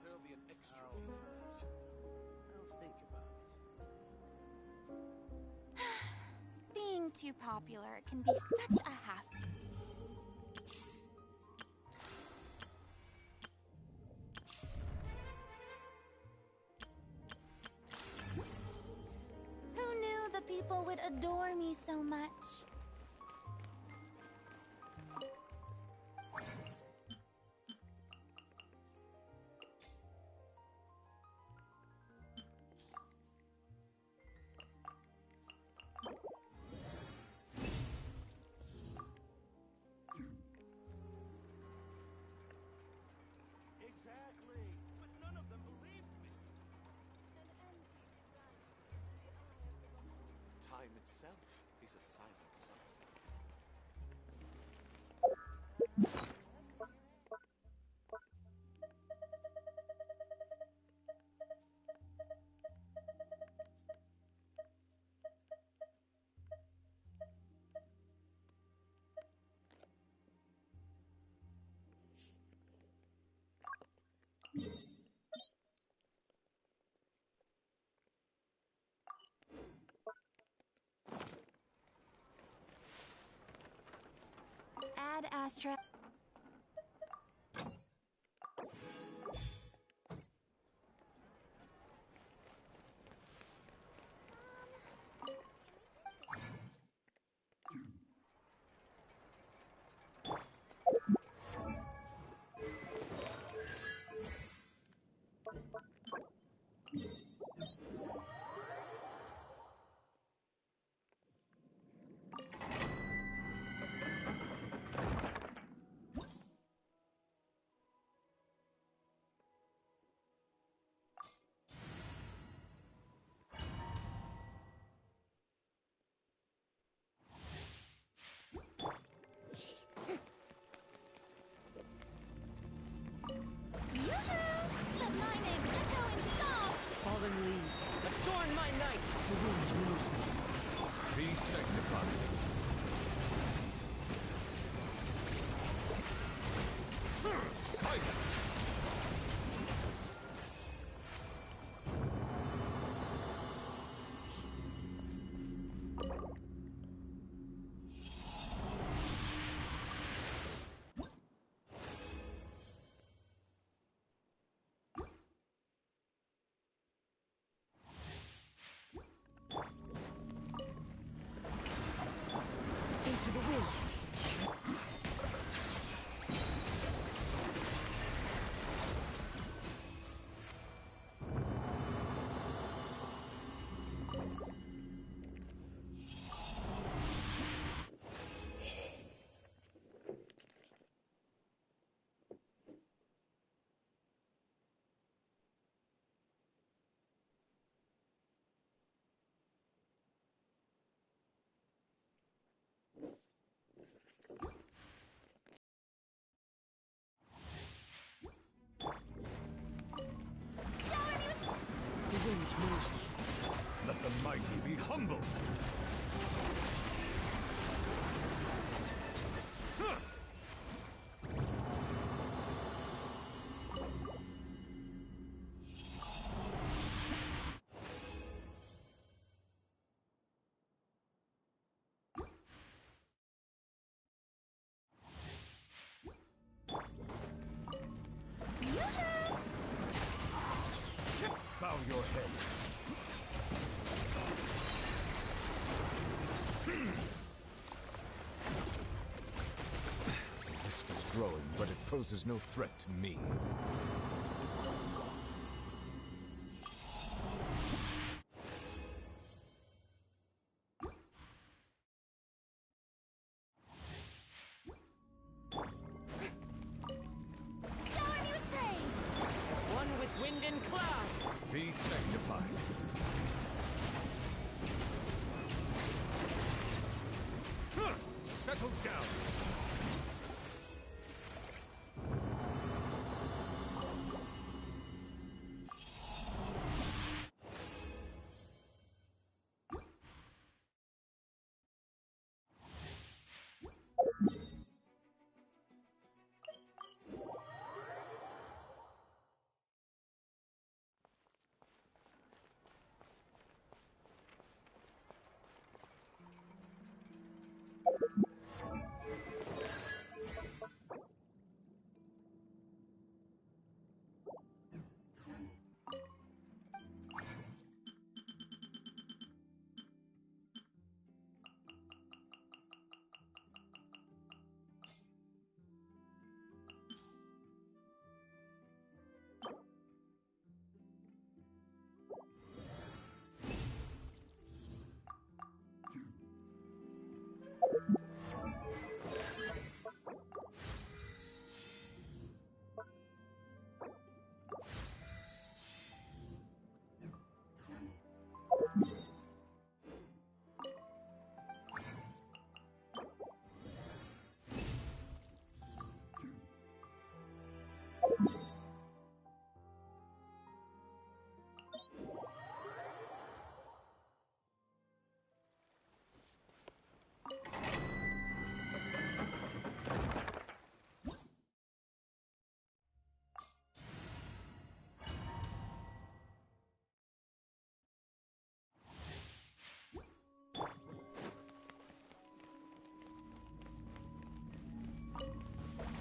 There'll be an extra fee for that. I'll think about it. Being too popular can be such a hassle. Who knew the people would adore me so much? Exactly, but none of them believed me. Time itself is a silent song. Ad Astra. Let my name echo in song! Fallen leaves, adorn my night! The wind knows me. Be sanctified. Silence! Into the wind. Shower me with... The wind knows me. Let the mighty be humbled. Huh. Bow your head. The risk is growing, but it poses no threat to me. Shower me with praise! Be sanctified. Settle down.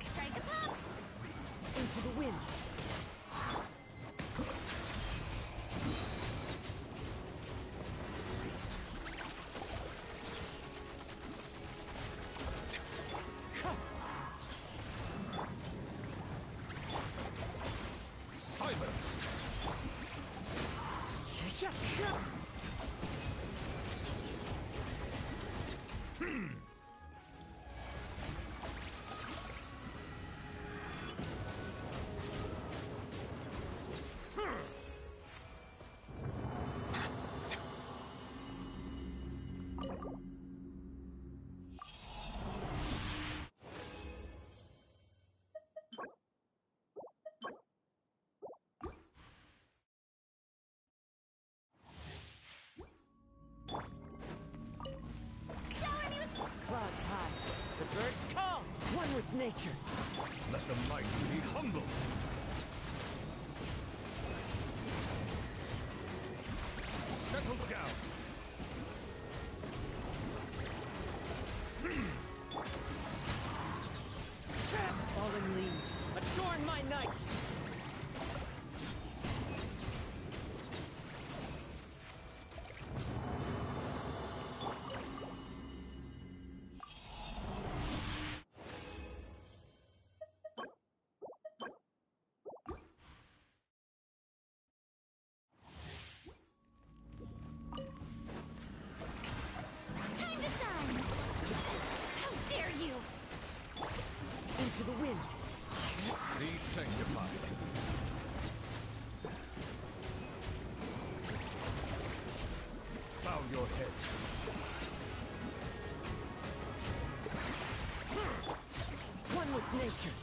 Strike a pop! Into the wind. Silence. Shower me with... Clouds high. The birds call. One with nature. Let the mighty be humble. Settle down. Fallen leaves. Adorn my night. Time to shine! How dare you! Into the wind. Be sanctified. Bow your head. One with nature.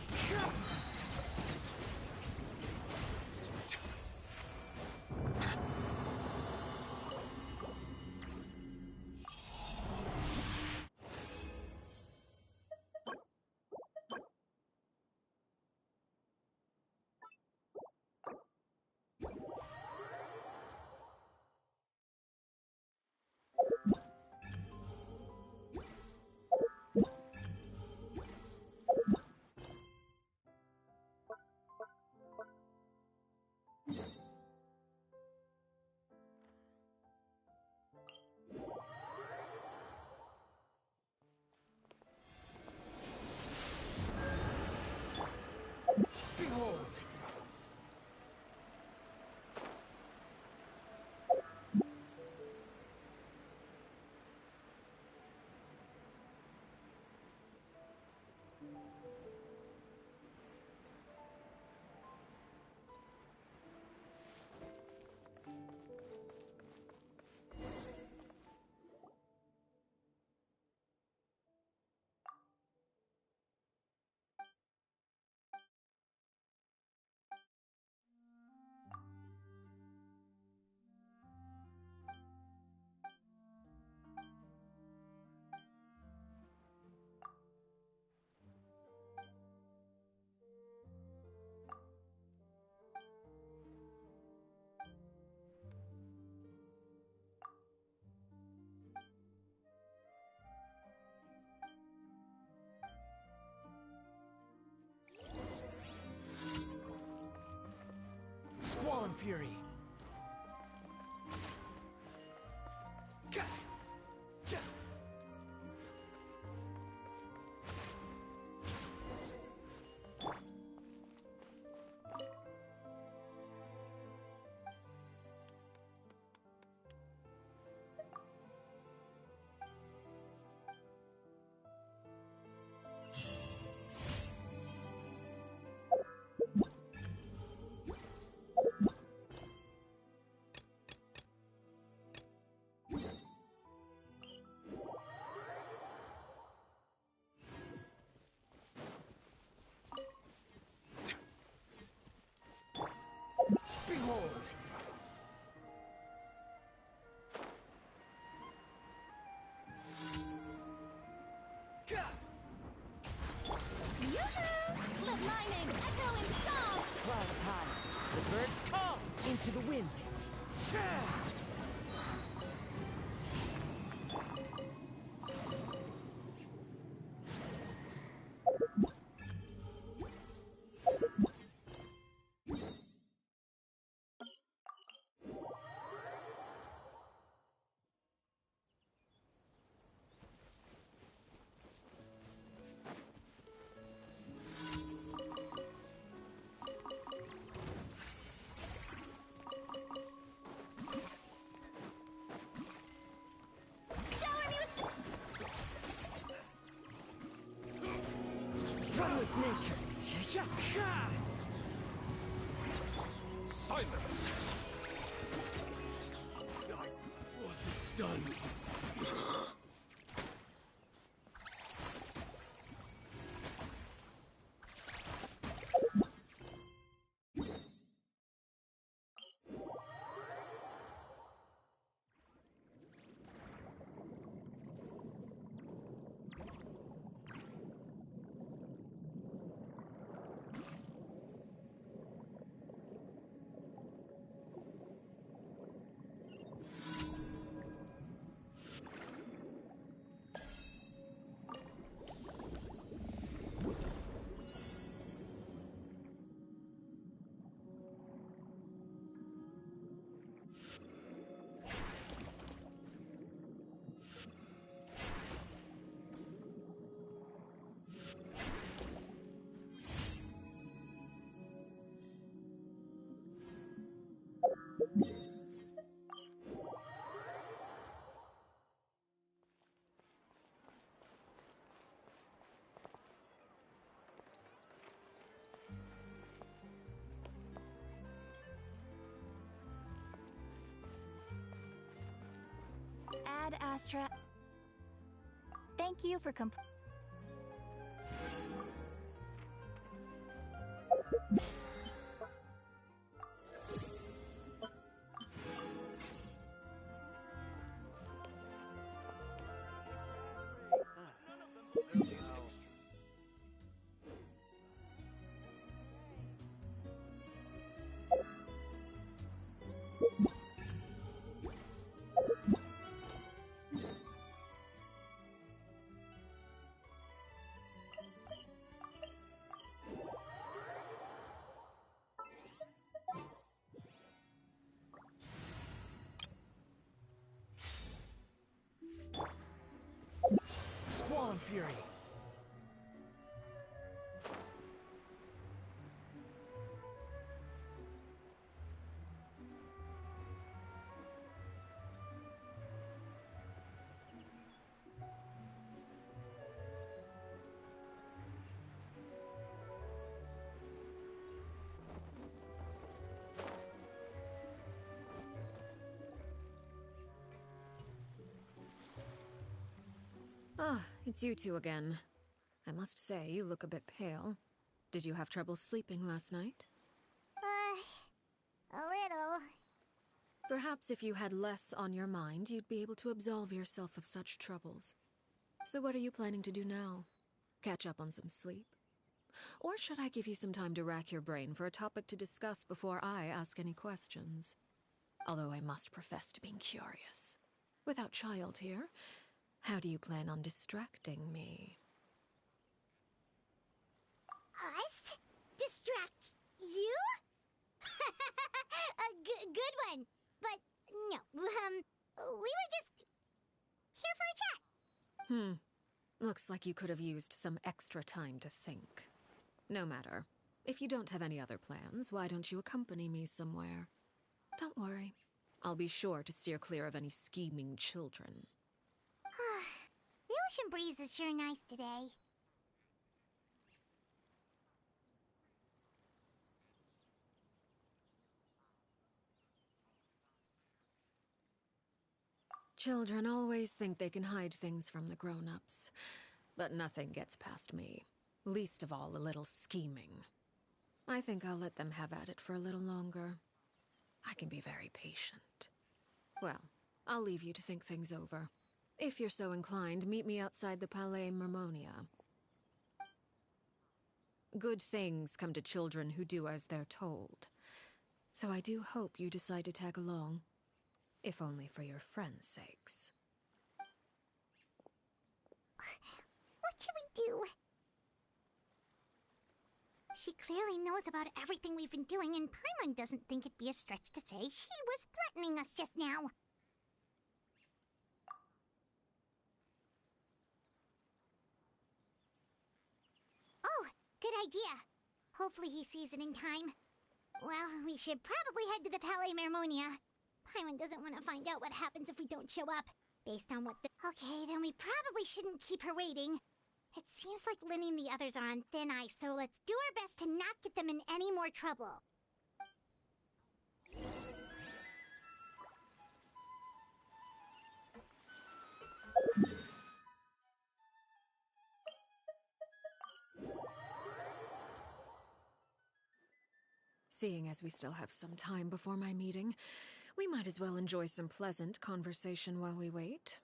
Squall and fury. Behold! Yoo-hoo! Let my name echo in song! Clouds high. The birds call into the wind. Shower me with Run with nature. Silence! I wasn't done. Ad Astra. Thank you for There'll be an extra. Squall and fury. Ah, it's you two again. I must say, you look a bit pale. Did you have trouble sleeping last night? a little. Perhaps if you had less on your mind, you'd be able to absolve yourself of such troubles. So what are you planning to do now? Catch up on some sleep? Or should I give you some time to rack your brain for a topic to discuss before I ask any questions? Although I must profess to being curious. Without child here, how do you plan on distracting me? Us? Distract you? Looks like you could have used some extra time to think. No matter. If you don't have any other plans, why don't you accompany me somewhere? Don't worry. I'll be sure to steer clear of any scheming children. The ocean breeze is sure nice today. Children always think they can hide things from the grown-ups. But nothing gets past me. Least of all a little scheming. I think I'll let them have at it for a little longer. I can be very patient. Well, I'll leave you to think things over. If you're so inclined, meet me outside the Palais Mermonia. Good things come to children who do as they're told. So I do hope you decide to tag along. If only for your friends' sakes. What should we do? She clearly knows about everything we've been doing, and Paimon doesn't think it'd be a stretch to say she was threatening us just now. Oh, good idea. Hopefully he sees it in time. Well, we should probably head to the Palais Mermonia. Paimon doesn't want to find out what happens if we don't show up. Based on what the... Okay, then we probably shouldn't keep her waiting. It seems like Linny and the others are on thin ice, so let's do our best to not get them in any more trouble. Seeing as we still have some time before my meeting, we might as well enjoy some pleasant conversation while we wait.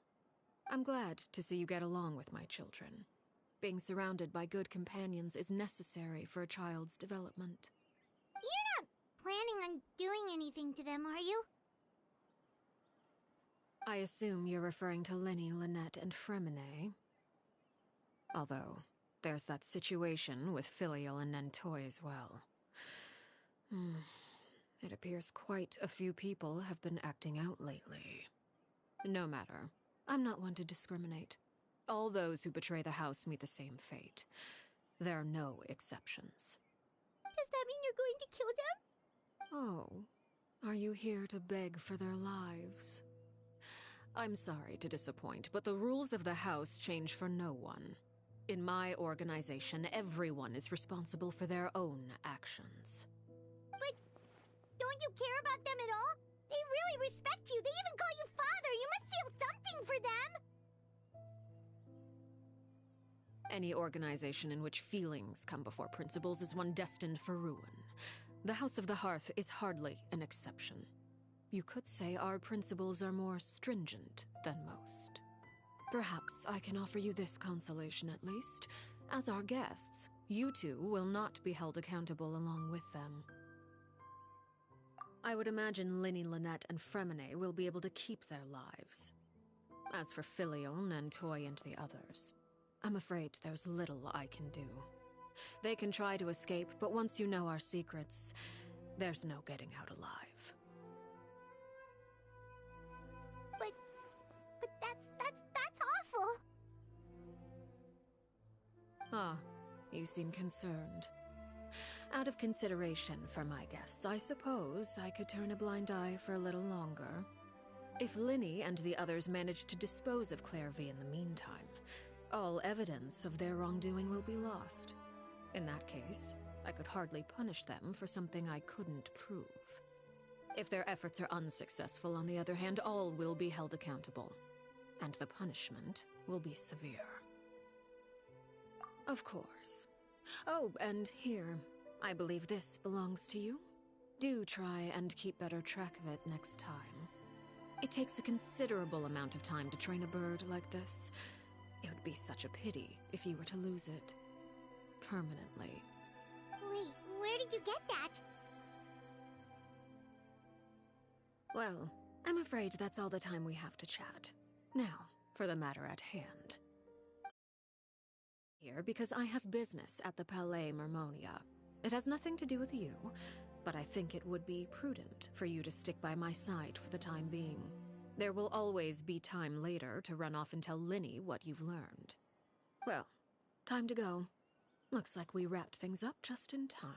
I'm glad to see you get along with my children. Being surrounded by good companions is necessary for a child's development. You're not planning on doing anything to them, are you? I assume you're referring to Linny, Lynette, and Fremine. Although, there's that situation with Filial and Nentoy as well. It appears quite a few people have been acting out lately. No matter. I'm not one to discriminate. All those who betray the house meet the same fate. There are no exceptions. Does that mean you're going to kill them? Oh, are you here to beg for their lives? I'm sorry to disappoint, but the rules of the house change for no one. In my organization, everyone is responsible for their own actions. But don't you care about them at all? They really respect you. They even call you father. You must feel something for them. Any organization in which feelings come before principles is one destined for ruin. The House of the Hearth is hardly an exception. You could say our principles are more stringent than most. Perhaps I can offer you this consolation at least. As our guests, you two will not be held accountable along with them. I would imagine Linny, Lynette, and Fremine will be able to keep their lives. As for Filial, Nentoy, and the others, I'm afraid there's little I can do. They can try to escape, but once you know our secrets, there's no getting out alive. But that's awful. Ah, you seem concerned. Out of consideration for my guests, I suppose I could turn a blind eye for a little longer. If Linny and the others manage to dispose of Clairvy in the meantime, all evidence of their wrongdoing will be lost. In that case, I could hardly punish them for something I couldn't prove. If their efforts are unsuccessful, on the other hand, all will be held accountable. And the punishment will be severe. Of course. Oh, and here, I believe this belongs to you. Do try and keep better track of it next time. It takes a considerable amount of time to train a bird like this. It would be such a pity if you were to lose it. Permanently. Wait, where did you get that? Well, I'm afraid that's all the time we have to chat. Now, for the matter at hand. Here because I have business at the Palais Mermonia. It has nothing to do with you, but I think it would be prudent for you to stick by my side for the time being. There will always be time later to run off and tell Linny what you've learned. Well, time to go. Looks like we wrapped things up just in time.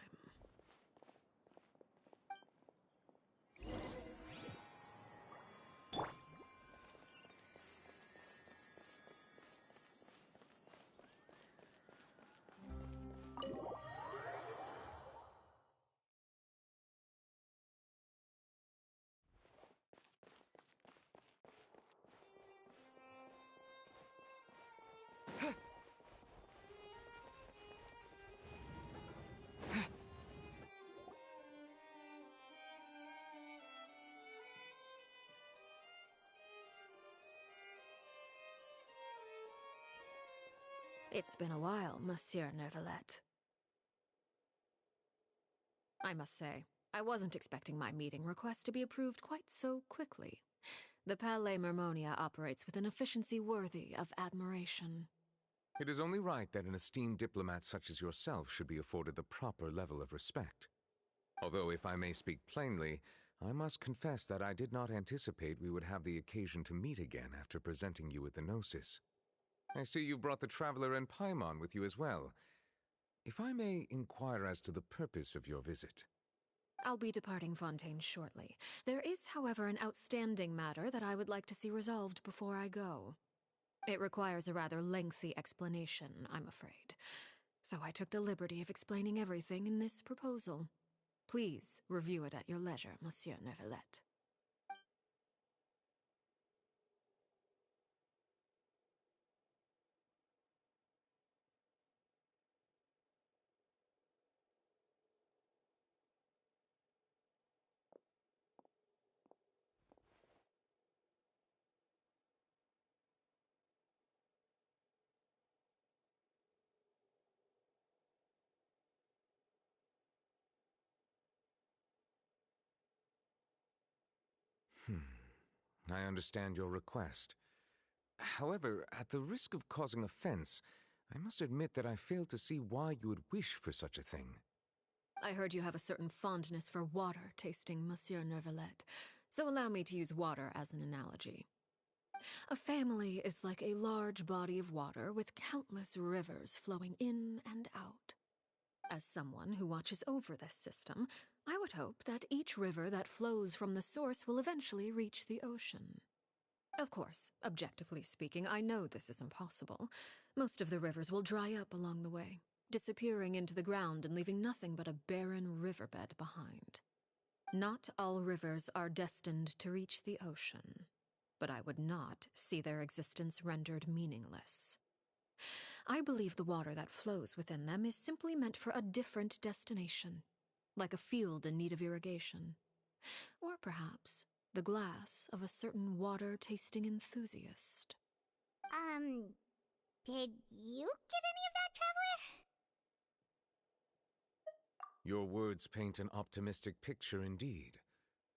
It's been a while, Monsieur Neuvillette. I must say, I wasn't expecting my meeting request to be approved quite so quickly. The Palais Mermonia operates with an efficiency worthy of admiration. It is only right that an esteemed diplomat such as yourself should be afforded the proper level of respect. Although, if I may speak plainly, I must confess that I did not anticipate we would have the occasion to meet again after presenting you with the Gnosis. I see you brought the Traveler and Paimon with you as well. If I may inquire as to the purpose of your visit. I'll be departing Fontaine shortly. There is, however, an outstanding matter that I would like to see resolved before I go. It requires a rather lengthy explanation, I'm afraid. So I took the liberty of explaining everything in this proposal. Please review it at your leisure, Monsieur Neuvillette. I understand your request. However, at the risk of causing offense, I must admit that I fail to see why you would wish for such a thing. I heard you have a certain fondness for water tasting, Monsieur Neuvillette, so allow me to use water as an analogy. A family is like a large body of water with countless rivers flowing in and out. As someone who watches over this system, I would hope that each river that flows from the source will eventually reach the ocean. Of course, objectively speaking, I know this is impossible. Most of the rivers will dry up along the way, disappearing into the ground and leaving nothing but a barren riverbed behind. Not all rivers are destined to reach the ocean, but I would not see their existence rendered meaningless. I believe the water that flows within them is simply meant for a different destination, like a field in need of irrigation. Or perhaps the glass of a certain water-tasting enthusiast. Did you get any of that, Traveler? Your words paint an optimistic picture indeed.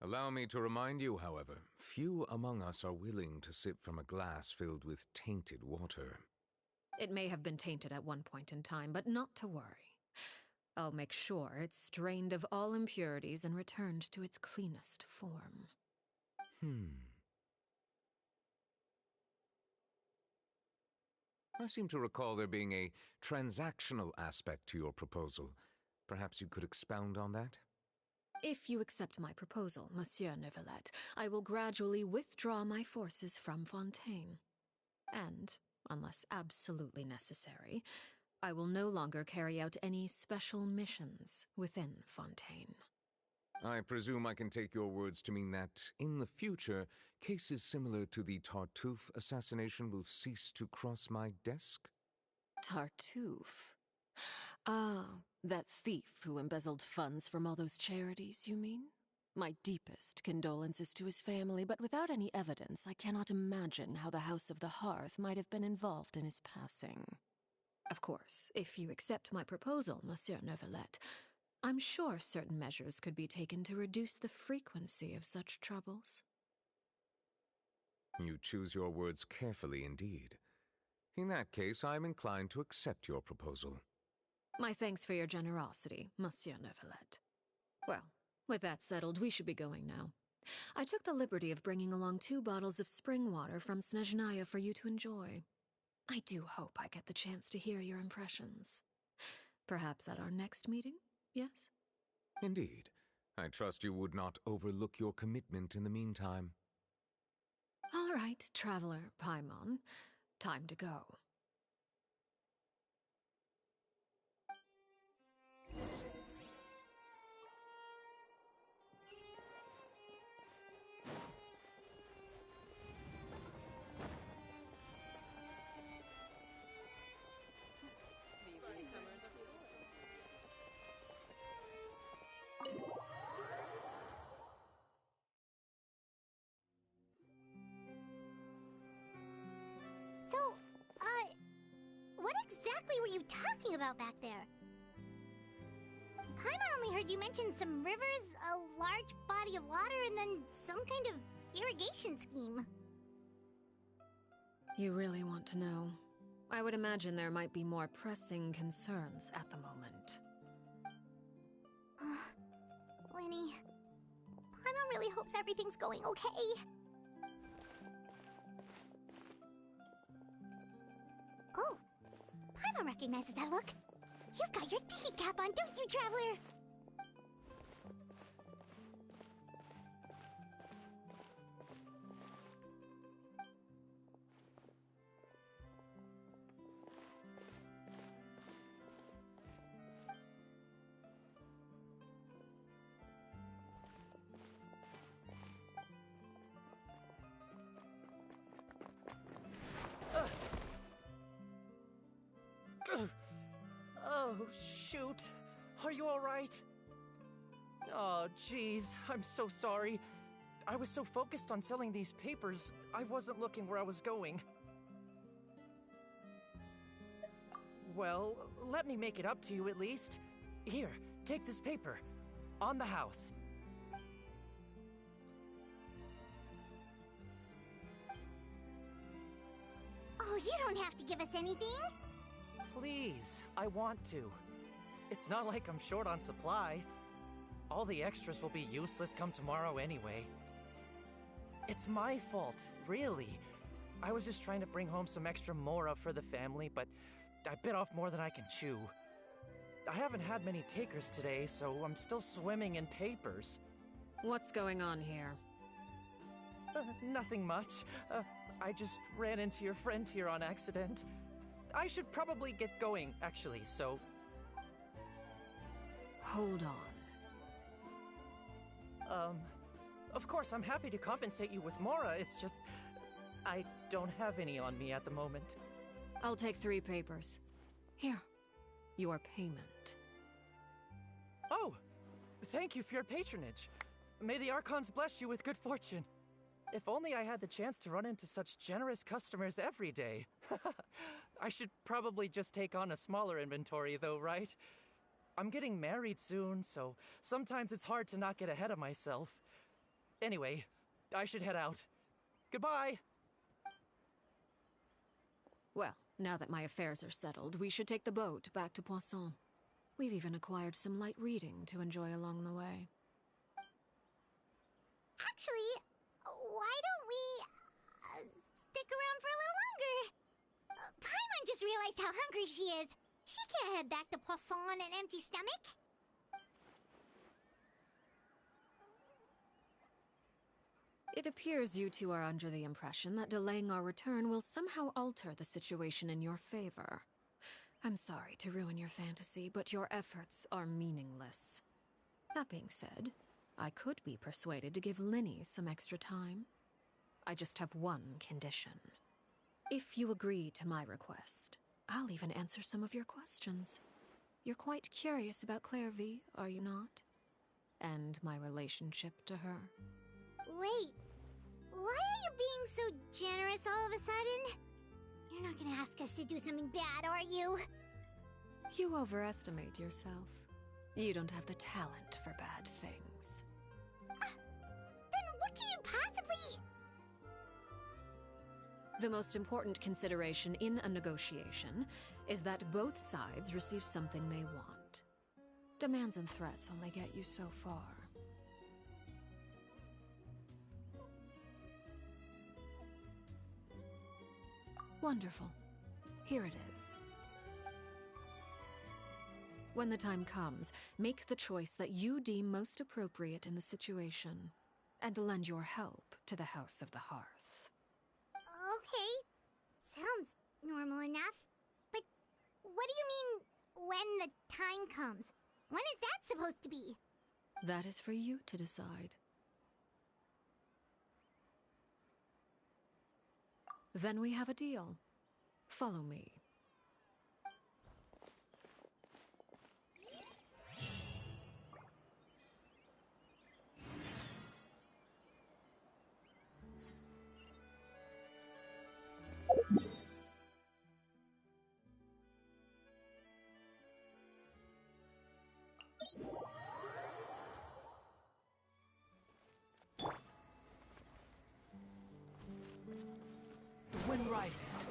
Allow me to remind you, however, few among us are willing to sip from a glass filled with tainted water. It may have been tainted at one point in time, but not to worry. I'll make sure it's strained of all impurities and returned to its cleanest form. I seem to recall there being a transactional aspect to your proposal. Perhaps you could expound on that? If you accept my proposal, Monsieur Neuvillette, I will gradually withdraw my forces from Fontaine. And, unless absolutely necessary, I will no longer carry out any special missions within Fontaine. I presume I can take your words to mean that, in the future, cases similar to the Tartuffe assassination will cease to cross my desk? Tartuffe? Ah, that thief who embezzled funds from all those charities, you mean? My deepest condolences to his family, but without any evidence, I cannot imagine how the House of the Hearth might have been involved in his passing. Of course, if you accept my proposal, Monsieur Neuvillette, I'm sure certain measures could be taken to reduce the frequency of such troubles. You choose your words carefully indeed. In that case, I am inclined to accept your proposal. My thanks for your generosity, Monsieur Neuvillette. Well, with that settled, we should be going now. I took the liberty of bringing along 2 bottles of spring water from Snezhnaya for you to enjoy. I do hope I get the chance to hear your impressions. Perhaps at our next meeting, yes? Indeed. I trust you would not overlook your commitment in the meantime. All right, Traveler Paimon. Time to go. So, what exactly were you talking about back there? Paimon only heard you mention some rivers, a large body of water, and then some kind of irrigation scheme. You really want to know? I would imagine there might be more pressing concerns at the moment. Lenny, Paimon really hopes everything's going okay. Oh, Paimon recognizes that look. You've got your thinking cap on, don't you, Traveler? Oh, shoot. Are you alright? Oh, jeez. I'm so sorry. I was so focused on selling these papers, I wasn't looking where I was going. Well, let me make it up to you at least. Here, take this paper. On the house. Oh, you don't have to give us anything. Please, I want to. It's not like I'm short on supply. All the extras will be useless come tomorrow anyway. It's my fault, really. I was just trying to bring home some extra mora for the family, but I bit off more than I can chew. I haven't had many takers today, so I'm still swimming in papers. What's going on here? Nothing much. I just ran into your friend here on accident. I should probably get going, actually, so... Hold on. Of course, I'm happy to compensate you with mora, it's just... I don't have any on me at the moment. I'll take 3 papers. Here. Your payment. Oh! Thank you for your patronage. May the Archons bless you with good fortune. If only I had the chance to run into such generous customers every day. I should probably just take on a smaller inventory though, right? I'm getting married soon, so sometimes it's hard to not get ahead of myself. Anyway, I should head out. Goodbye! Well, now that my affairs are settled, we should take the boat back to Poisson. We've even acquired some light reading to enjoy along the way. Actually, why don't we stick around for a little longer? Paimon just realized how hungry she is. She can't head back to Poisson on an empty stomach. It appears you two are under the impression that delaying our return will somehow alter the situation in your favor. I'm sorry to ruin your fantasy, but your efforts are meaningless. That being said, I could be persuaded to give Linny some extra time. I just have one condition. If you agree to my request, I'll even answer some of your questions. You're quite curious about Clairvy, are you not? And my relationship to her. Wait, why are you being so generous all of a sudden? You're not gonna ask us to do something bad, are you? You overestimate yourself. You don't have the talent for bad things. Then what can you possibly... The most important consideration in a negotiation is that both sides receive something they want. Demands and threats only get you so far. Wonderful. Here it is. When the time comes, make the choice that you deem most appropriate in the situation, and lend your help to the House of the Hearth. Okay. Sounds normal enough. But what do you mean, when the time comes? When is that supposed to be? That is for you to decide. Then we have a deal. Follow me. The wind rises.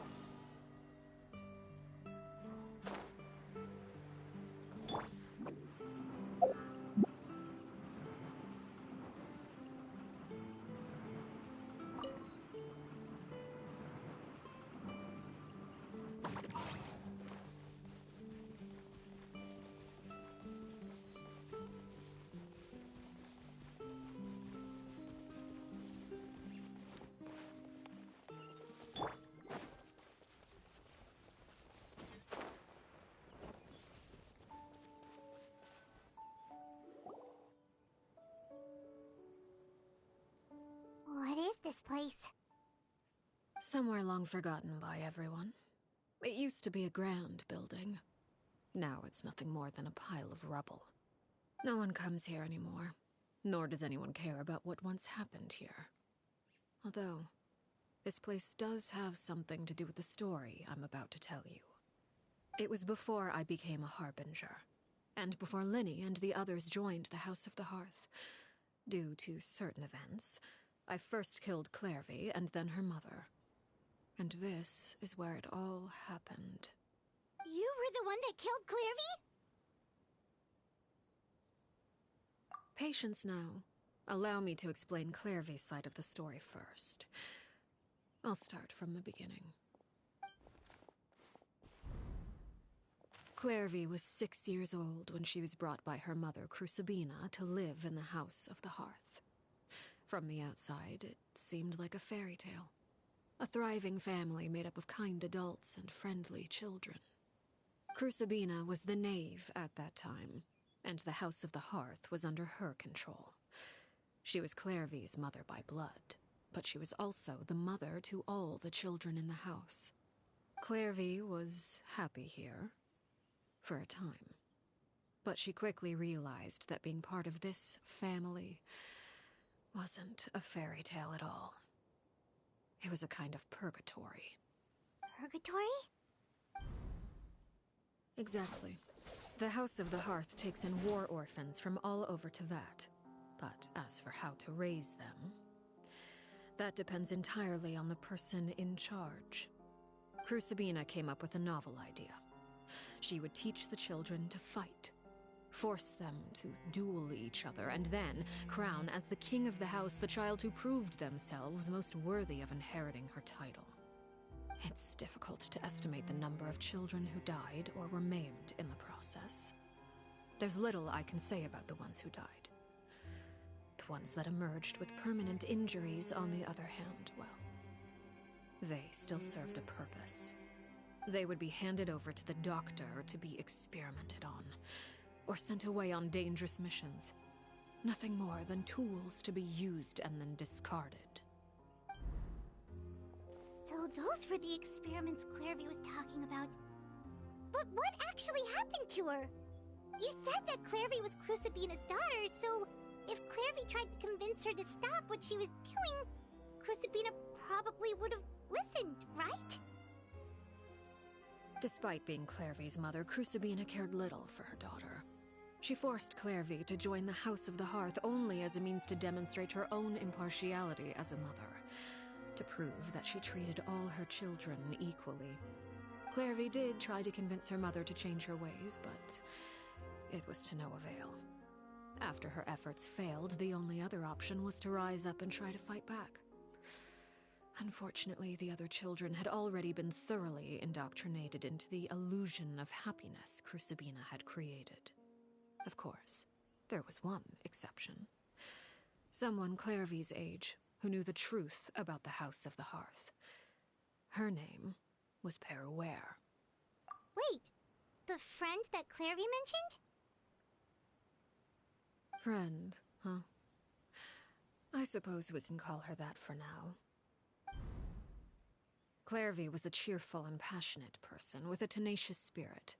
What is this place? Somewhere long forgotten by everyone. It used to be a grand building. Now it's nothing more than a pile of rubble. No one comes here anymore, nor does anyone care about what once happened here. Although, this place does have something to do with the story I'm about to tell you. It was before I became a Harbinger, and before Linny and the others joined the House of the Hearth. Due to certain events, I first killed Clairvy and then her mother. And this is where it all happened. You were the one that killed Clairvy? Patience now. Allow me to explain Clairvy's side of the story first. I'll start from the beginning. Clairvy was 6 years old when she was brought by her mother, Crucibina, to live in the House of the Hearth. From the outside, it seemed like a fairy tale. A thriving family made up of kind adults and friendly children. Crucibina was the knave at that time, and the House of the Hearth was under her control. She was Clairvy's mother by blood, but she was also the mother to all the children in the house. Clairvy was happy here, for a time. But she quickly realized that being part of this family wasn't a fairy tale at all. It was a kind of purgatory. Purgatory? Exactly. The House of the Hearth takes in war orphans from all over Teyvat. But as for how to raise them, that depends entirely on the person in charge. Crucibina came up with a novel idea. She would teach the children to fight, force them to duel each other, and then crown as the king of the house the child who proved themselves most worthy of inheriting her title. It's difficult to estimate the number of children who died or were maimed in the process. There's little I can say about the ones who died. The ones that emerged with permanent injuries, on the other hand, well, they still served a purpose. They would be handed over to the doctor to be experimented on, or sent away on dangerous missions. Nothing more than tools to be used and then discarded. So those were the experiments Clairvy was talking about. But what actually happened to her? You said that Clairvy was Crucibina's daughter, so if Clairvy tried to convince her to stop what she was doing, Crucibina probably would have listened, right? Despite being Clairvy's mother, Crucibina cared little for her daughter. She forced Clairvy to join the House of the Hearth only as a means to demonstrate her own impartiality as a mother, to prove that she treated all her children equally. Clairvy did try to convince her mother to change her ways, but it was to no avail. After her efforts failed, the only other option was to rise up and try to fight back. Unfortunately, the other children had already been thoroughly indoctrinated into the illusion of happiness Crucibina had created. Of course, there was one exception. Someone Clairvy's age who knew the truth about the House of the Hearth. Her name was Peruere. Wait, the friend that Clairvy mentioned? Friend, huh? I suppose we can call her that for now. Clairvy was a cheerful and passionate person with a tenacious spirit.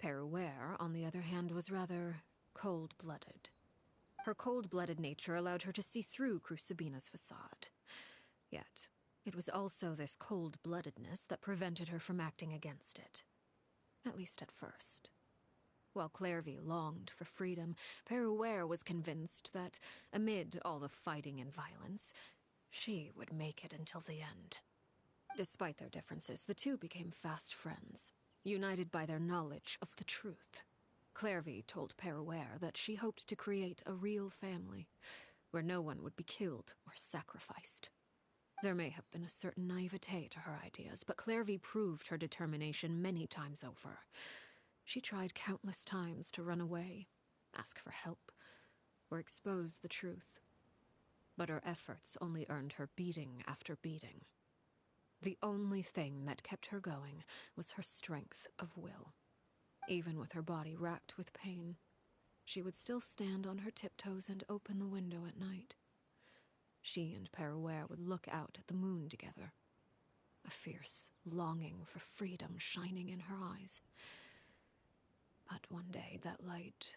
Peruere, on the other hand, was rather cold-blooded. Her cold-blooded nature allowed her to see through Crucibina's facade. Yet, it was also this cold-bloodedness that prevented her from acting against it. At least at first. While Clairvy longed for freedom, Peruere was convinced that, amid all the fighting and violence, she would make it until the end. Despite their differences, the two became fast friends, united by their knowledge of the truth. Clairvy told Peruere that she hoped to create a real family, where no one would be killed or sacrificed. There may have been a certain naivete to her ideas, but Clairvy proved her determination many times over. She tried countless times to run away, ask for help, or expose the truth. But her efforts only earned her beating after beating. The only thing that kept her going was her strength of will. Even with her body racked with pain, she would still stand on her tiptoes and open the window at night. She and Peruere would look out at the moon together, a fierce longing for freedom shining in her eyes. But one day that light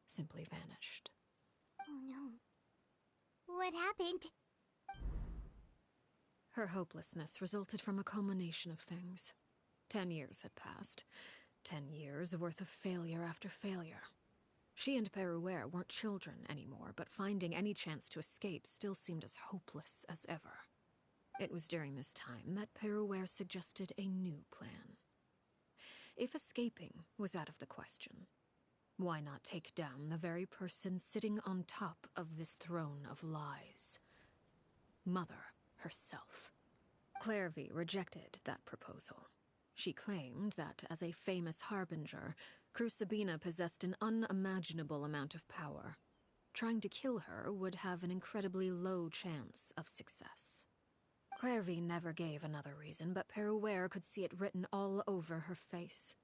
simply vanished. Oh no. What happened? Her hopelessness resulted from a culmination of things. 10 years had passed. 10 years worth of failure after failure. She and Peruere weren't children anymore, but finding any chance to escape still seemed as hopeless as ever. It was during this time that Peruere suggested a new plan. If escaping was out of the question, why not take down the very person sitting on top of this throne of lies? Mother herself. Clairvy rejected that proposal. She claimed that, as a famous harbinger, Crucibina possessed an unimaginable amount of power. Trying to kill her would have an incredibly low chance of success. Clairvy never gave another reason, but Peruere could see it written all over her face.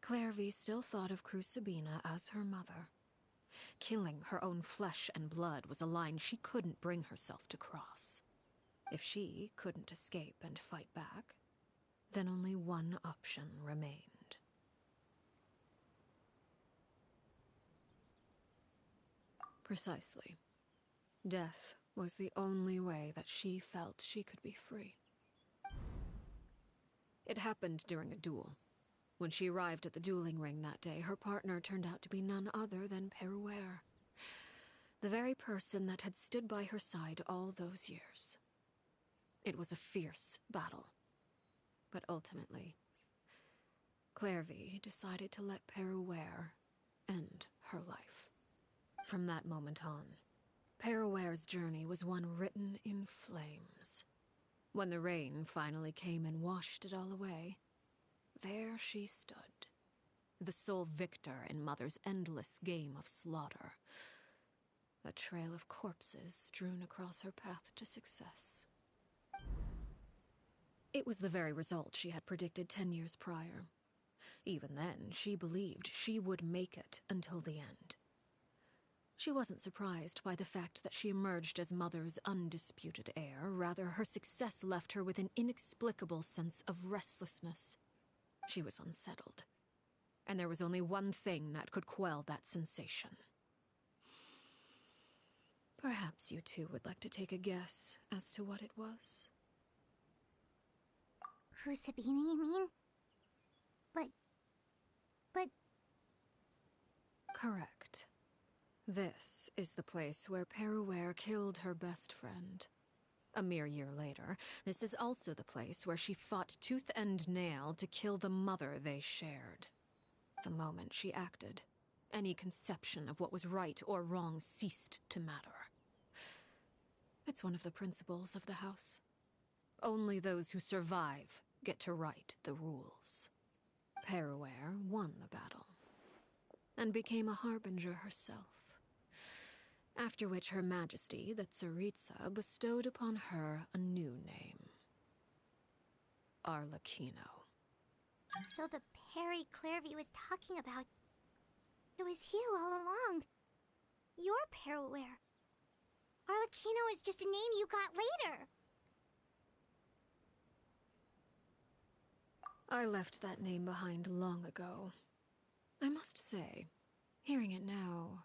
Clairvy still thought of Crucibina as her mother. Killing her own flesh and blood was a line she couldn't bring herself to cross. If she couldn't escape and fight back, then only one option remained. Precisely. Death was the only way that she felt she could be free. It happened during a duel. When she arrived at the dueling ring that day, her partner turned out to be none other than Peruere, the very person that had stood by her side all those years. It was a fierce battle. But ultimately, Clairvy decided to let Peruere end her life. From that moment on, Peruere's journey was one written in flames. When the rain finally came and washed it all away, there she stood, the sole victor in Mother's endless game of slaughter. A trail of corpses strewn across her path to success. It was the very result she had predicted 10 years prior. Even then, she believed she would make it until the end. She wasn't surprised by the fact that she emerged as Mother's undisputed heir. Rather, her success left her with an inexplicable sense of restlessness. She was unsettled, and there was only one thing that could quell that sensation. Perhaps you two would like to take a guess as to what it was? Crucibina, you mean? But... Correct. This is the place where Peruere killed her best friend. A mere year later, this is also the place where she fought tooth and nail to kill the mother they shared. The moment she acted, any conception of what was right or wrong ceased to matter. It's one of the principles of the house. Only those who survive get to write the rules. Peruere won the battle, and became a harbinger herself. After which Her Majesty, the Tsaritsa, bestowed upon her a new name. Arlecchino. So the Perry Clairvy was talking about... It was you all along. You're Peruere. Arlecchino is just a name you got later. I left that name behind long ago. I must say, hearing it now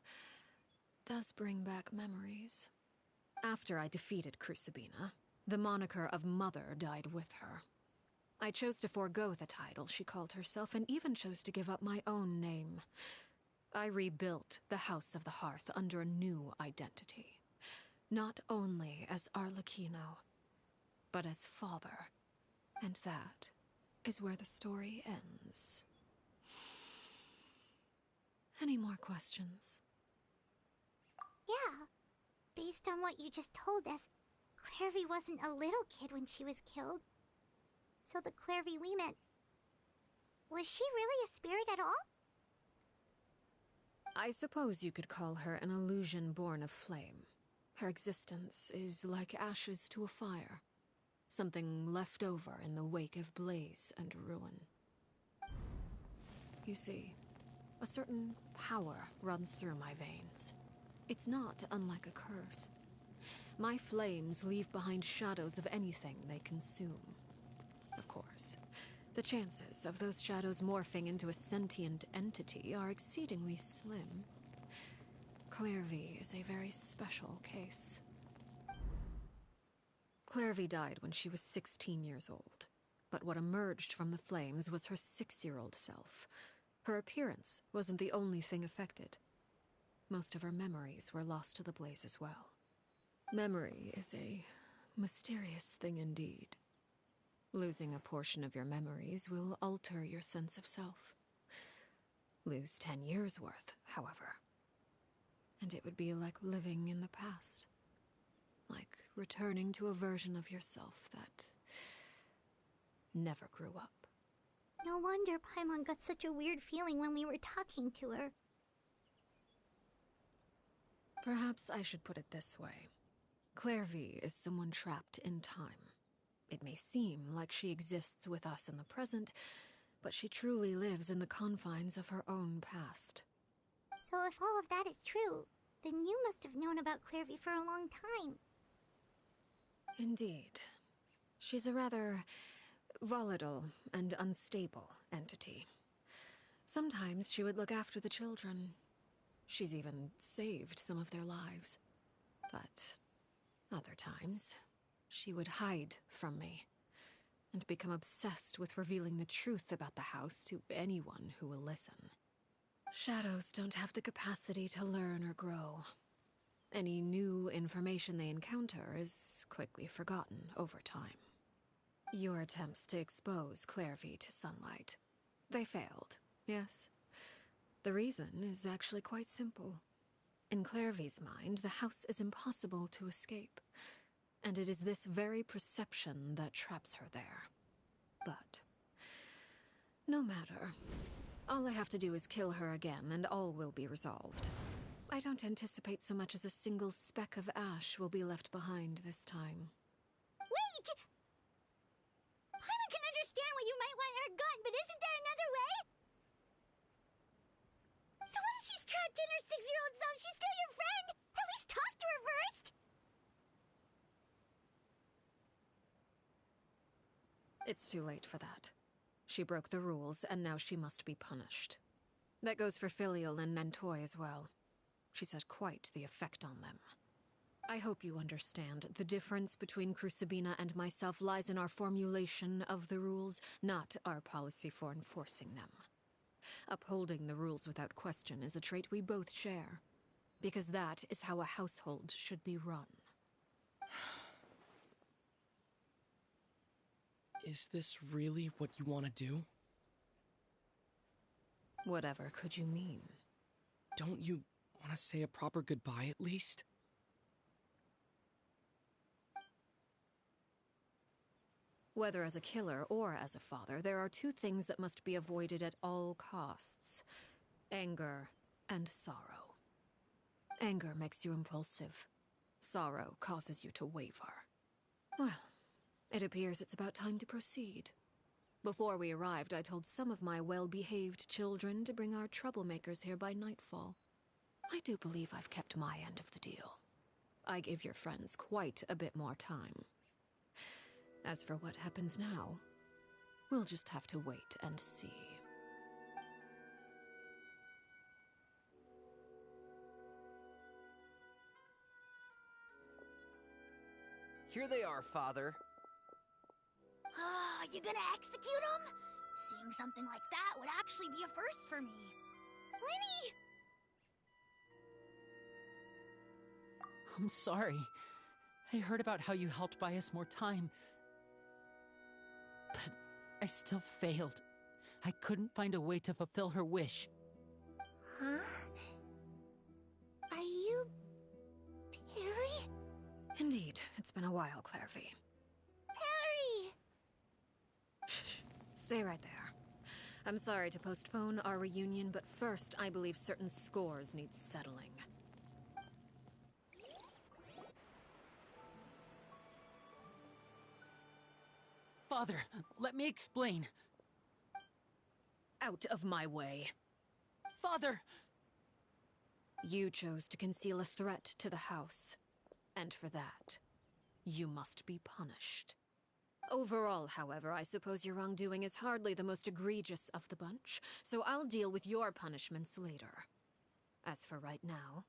does bring back memories. After I defeated Crucibina, the moniker of Mother died with her. I chose to forego the title she called herself, and even chose to give up my own name. I rebuilt the House of the Hearth under a new identity. Not only as Arlecchino, but as father. And that is where the story ends. Any more questions? Yeah. Based on what you just told us, Clairvy wasn't a little kid when she was killed. So the Clairvy we met... Was she really a spirit at all? I suppose you could call her an illusion born of flame. Her existence is like ashes to a fire. Something left over in the wake of blaze and ruin. You see, a certain power runs through my veins. It's not unlike a curse. My flames leave behind shadows of anything they consume. Of course, the chances of those shadows morphing into a sentient entity are exceedingly slim. Clairvy is a very special case. Clairvy died when she was 16 years old, but what emerged from the flames was her 6-year-old self. Her appearance wasn't the only thing affected. Most of her memories were lost to the blaze as well. Memory is a mysterious thing indeed. Losing a portion of your memories will alter your sense of self. Lose 10 years' worth, however, and it would be like living in the past. Like returning to a version of yourself that never grew up. No wonder Paimon got such a weird feeling when we were talking to her. Perhaps I should put it this way. Clairvy is someone trapped in time. It may seem like she exists with us in the present, but she truly lives in the confines of her own past. So if all of that is true, then you must have known about Clairvy for a long time. Indeed. She's a rather volatile and unstable entity. Sometimes she would look after the children. She's even saved some of their lives. But other times, she would hide from me and become obsessed with revealing the truth about the house to anyone who will listen. Shadows don't have the capacity to learn or grow. Any new information they encounter is quickly forgotten over time. Your attempts to expose Clairvy to sunlight, they failed, yes? The reason is actually quite simple. In Clairvy's mind, the house is impossible to escape, and it is this very perception that traps her there. But no matter. All I have to do is kill her again, and all will be resolved. I don't anticipate so much as a single speck of ash will be left behind this time. Wait! Paimon can understand why you might want her gone, but isn't there another way? So what if she's trapped in her 6-year-old self? She's still your friend! At least talk to her first! It's too late for that. She broke the rules, and now she must be punished. That goes for Filial and Nantoy as well. She's had quite the effect on them. I hope you understand. The difference between Crucibina and myself lies in our formulation of the rules, not our policy for enforcing them. Upholding the rules without question is a trait we both share, because that is how a household should be run. Is this really what you want to do? Whatever could you mean? Don't you want to say a proper goodbye at least? Whether as a killer or as a father, there are two things that must be avoided at all costs: anger and sorrow. Anger makes you impulsive. Sorrow causes you to waver. Well, it appears it's about time to proceed. Before we arrived, I told some of my well-behaved children to bring our troublemakers here by nightfall. I do believe I've kept my end of the deal. I give your friends quite a bit more time. As for what happens now, we'll just have to wait and see. Here they are, Father. You gonna execute him? Seeing something like that would actually be a first for me. Lenny! I'm sorry. I heard about how you helped buy us more time. But I still failed. I couldn't find a way to fulfill her wish. Huh? Are you... Perry? Indeed, it's been a while, Clairvy. Perry! Shh. Stay right there. I'm sorry to postpone our reunion, but first, I believe certain scores need settling. Father, let me explain. Out of my way. Father! You chose to conceal a threat to the house, and for that, you must be punished. Overall, however, I suppose your wrongdoing is hardly the most egregious of the bunch, so I'll deal with your punishments later. As for right now,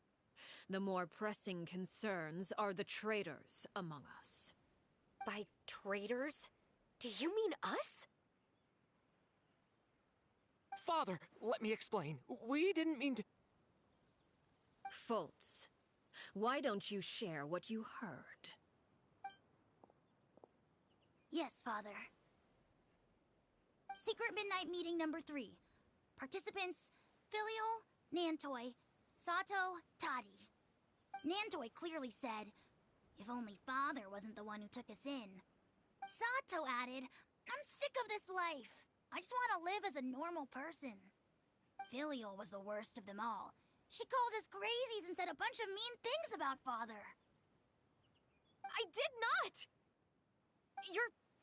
the more pressing concerns are the traitors among us. By traitors? Do you mean us? Father, let me explain. We didn't mean to... Fultz, why don't you share what you heard? Yes, Father. Secret Midnight Meeting number 3. Participants, Filial, Nantoi, Sato, Toddy. Nantoi clearly said, if only Father wasn't the one who took us in. Sato added, I'm sick of this life. I just want to live as a normal person. Filial was the worst of them all. She called us crazies and said a bunch of mean things about Father. I did not!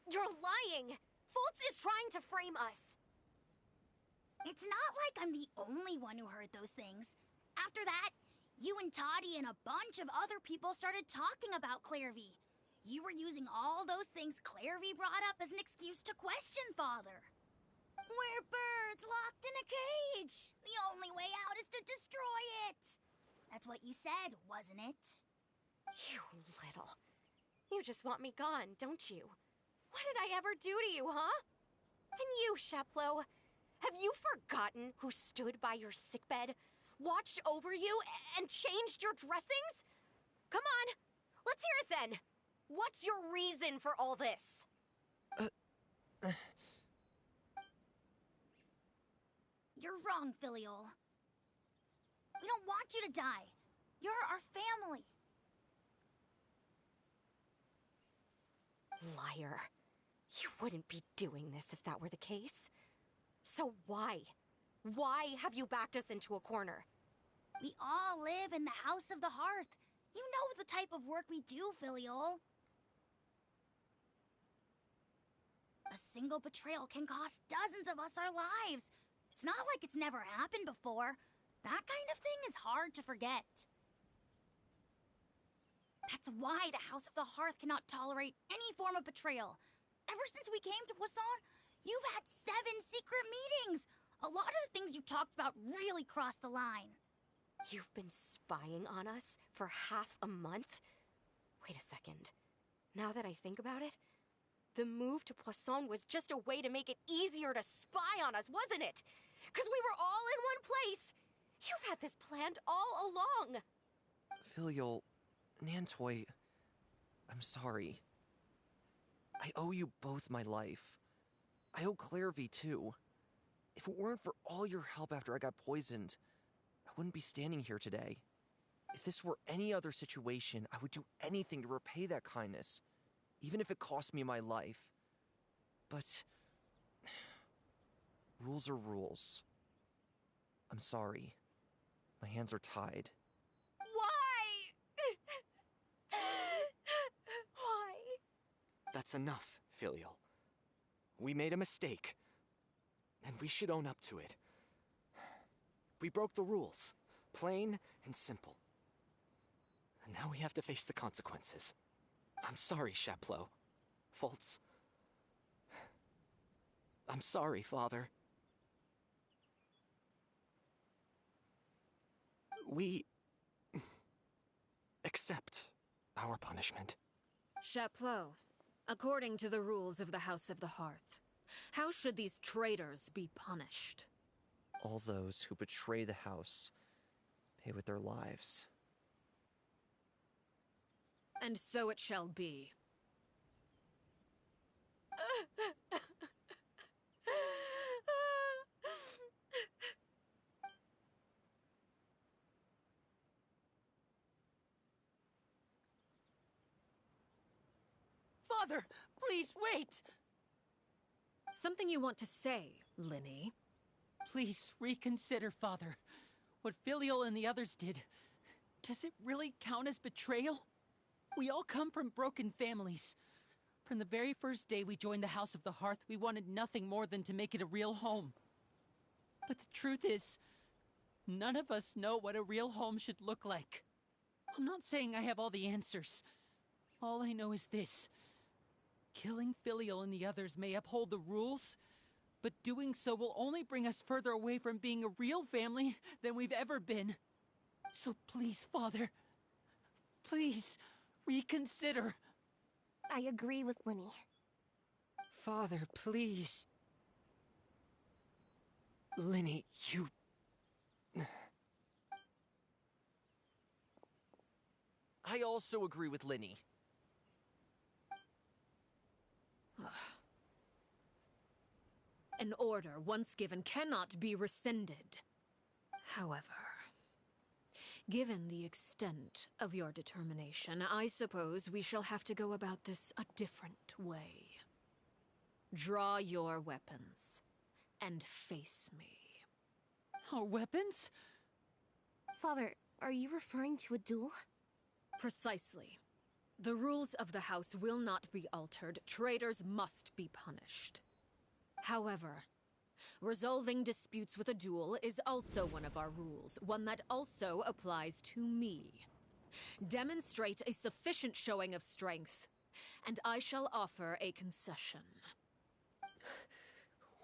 You're lying! Fultz is trying to frame us. It's not like I'm the only one who heard those things. After that, you and Toddy and a bunch of other people started talking about Clairvy. You were using all those things Clairvy brought up as an excuse to question Father. We're birds locked in a cage. The only way out is to destroy it. That's what you said, wasn't it? You little... You just want me gone, don't you? What did I ever do to you, huh? And you, Sheplo, have you forgotten who stood by your sickbed, watched over you, and changed your dressings? Come on, let's hear it then. What's your reason for all this? You're wrong, Filial. We don't want you to die. You're our family. Liar. You wouldn't be doing this if that were the case. So why? Why have you backed us into a corner? We all live in the House of the Hearth. You know the type of work we do, Filial. A single betrayal can cost dozens of us our lives. It's not like it's never happened before. That kind of thing is hard to forget. That's why the House of the Hearth cannot tolerate any form of betrayal. Ever since we came to Poisson, you've had 7 secret meetings. A lot of the things you talked about really crossed the line. You've been spying on us for half a month? Wait a second. Now that I think about it, the move to Poisson was just a way to make it easier to spy on us, wasn't it? Because we were all in one place. You've had this planned all along. Filial, Nantoi, I'm sorry. I owe you both my life. I owe Clairvy too. If it weren't for all your help after I got poisoned, I wouldn't be standing here today. If this were any other situation, I would do anything to repay that kindness, even if it cost me my life. but... rules are rules. I'm sorry. My hands are tied. Why? Why? That's enough, Filial. We made a mistake, and we should own up to it. We broke the rules, plain and simple. And now we have to face the consequences. I'm sorry, Chaplot. Fultz. I'm sorry, Father. We accept our punishment. Chaplot, according to the rules of the House of the Hearth, how should these traitors be punished? All those who betray the house pay with their lives. And so it shall be. Father, please wait! Something you want to say, Linny? Please reconsider, Father. What Filial and the others did, does it really count as betrayal? We all come from broken families. From the very first day we joined the House of the Hearth, we wanted nothing more than to make it a real home. But the truth is, none of us know what a real home should look like. I'm not saying I have all the answers. All I know is this. Killing Filial and the others may uphold the rules, but doing so will only bring us further away from being a real family than we've ever been. So please, Father, please reconsider. I agree with Linny. Father, please. Linny, you... I also agree with Linny. An order once given cannot be rescinded. However, given the extent of your determination, I suppose we shall have to go about this a different way. Draw your weapons and face me. Our weapons? Father, are you referring to a duel? Precisely. The rules of the house will not be altered. Traitors must be punished. However, resolving disputes with a duel is also one of our rules, one that also applies to me. Demonstrate a sufficient showing of strength, and I shall offer a concession.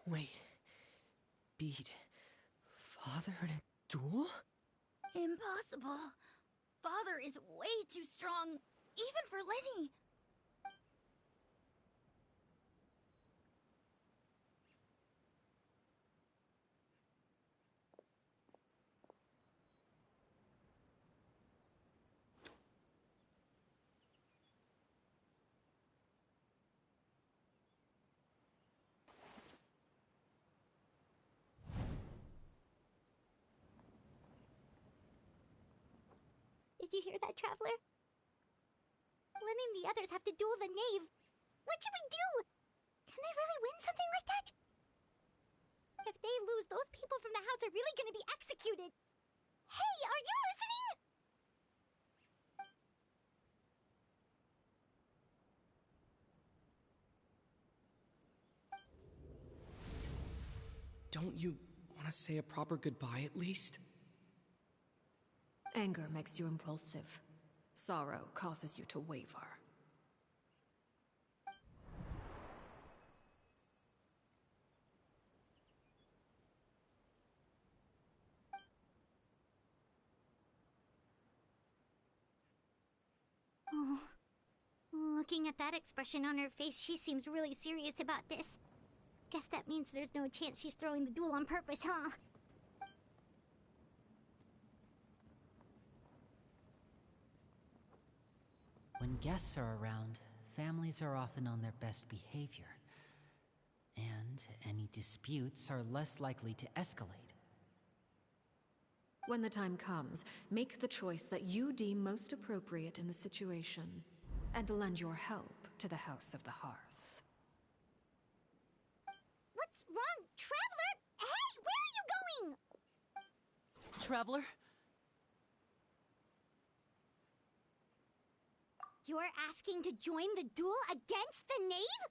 Wait. Beat Father in a duel? Impossible. Father is way too strong, even for Lenny. Did you hear that, Traveler? Lenny and the others have to duel the knave. What should we do? Can they really win something like that? If they lose, those people from the house are really gonna be executed. Hey, are you listening? Don't you want to say a proper goodbye at least? Anger makes you impulsive. Sorrow causes you to waver. Oh. Looking at that expression on her face, she seems really serious about this. Guess that means there's no chance she's throwing the duel on purpose, huh? When guests are around, families are often on their best behavior. And any disputes are less likely to escalate. When the time comes, make the choice that you deem most appropriate in the situation, and lend your help to the House of the Hearth. traveler. You're asking to join the duel against the knave?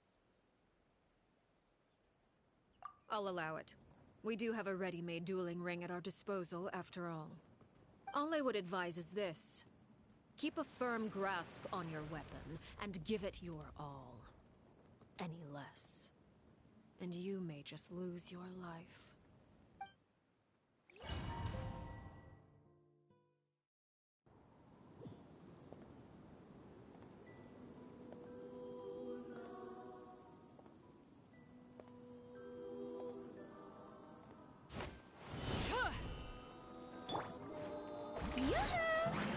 I'll allow it. We do have a ready-made dueling ring at our disposal, after all. All I would advise is this. Keep a firm grasp on your weapon, and give it your all. Any less, and you may just lose your life.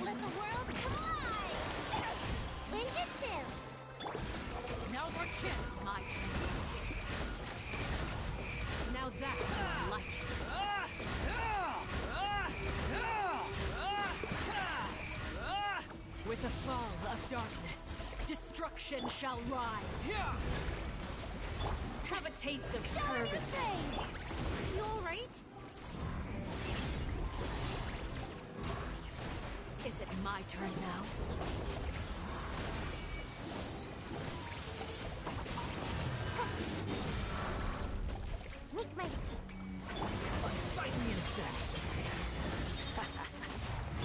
Let the world come alive! Ninjutsu! Now's our chance. My turn. Now that's more like it. With the fall of darkness, destruction shall rise. Have a taste of purgatory. You alright? Is it my turn now? Make my escape. Unsightly insects.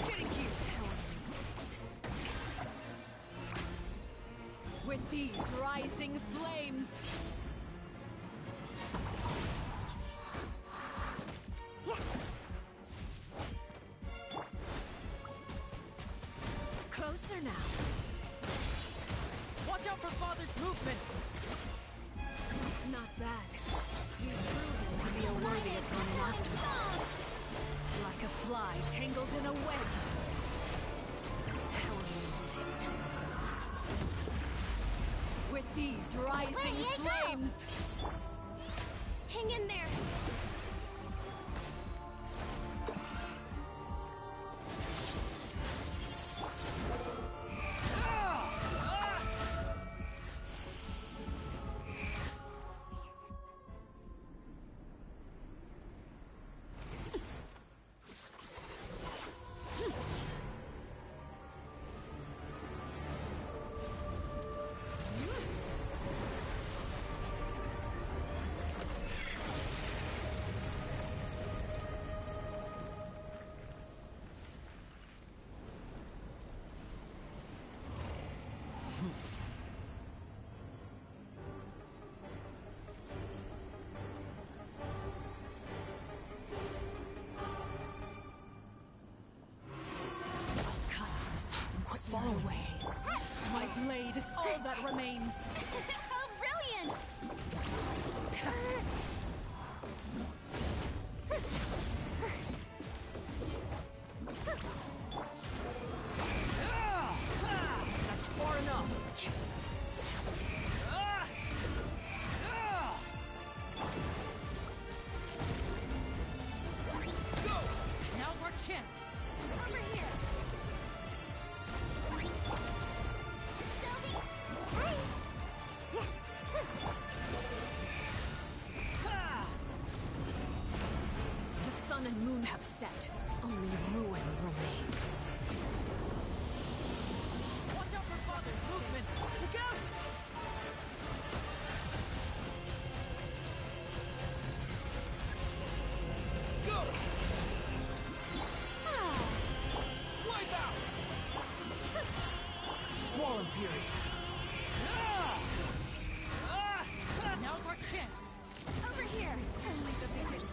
Getting you. With these rising flames, closer now. Watch out for Father's movements. Not bad. You've proven to be a worthy opponent after all. Like a fly tangled in a web. How amusing. With these rising flames. Hang in there. Far away. My blade is all that remains. How brilliant! That's far enough. Go! Now's our chance. Over here. Shelby? Hey! The sun and moon have set. Only ruin remains. Watch out for Father's movements. Look out! Go! Wipe out! Squall and Fury. Now's our chance. Over here. Only the biggest.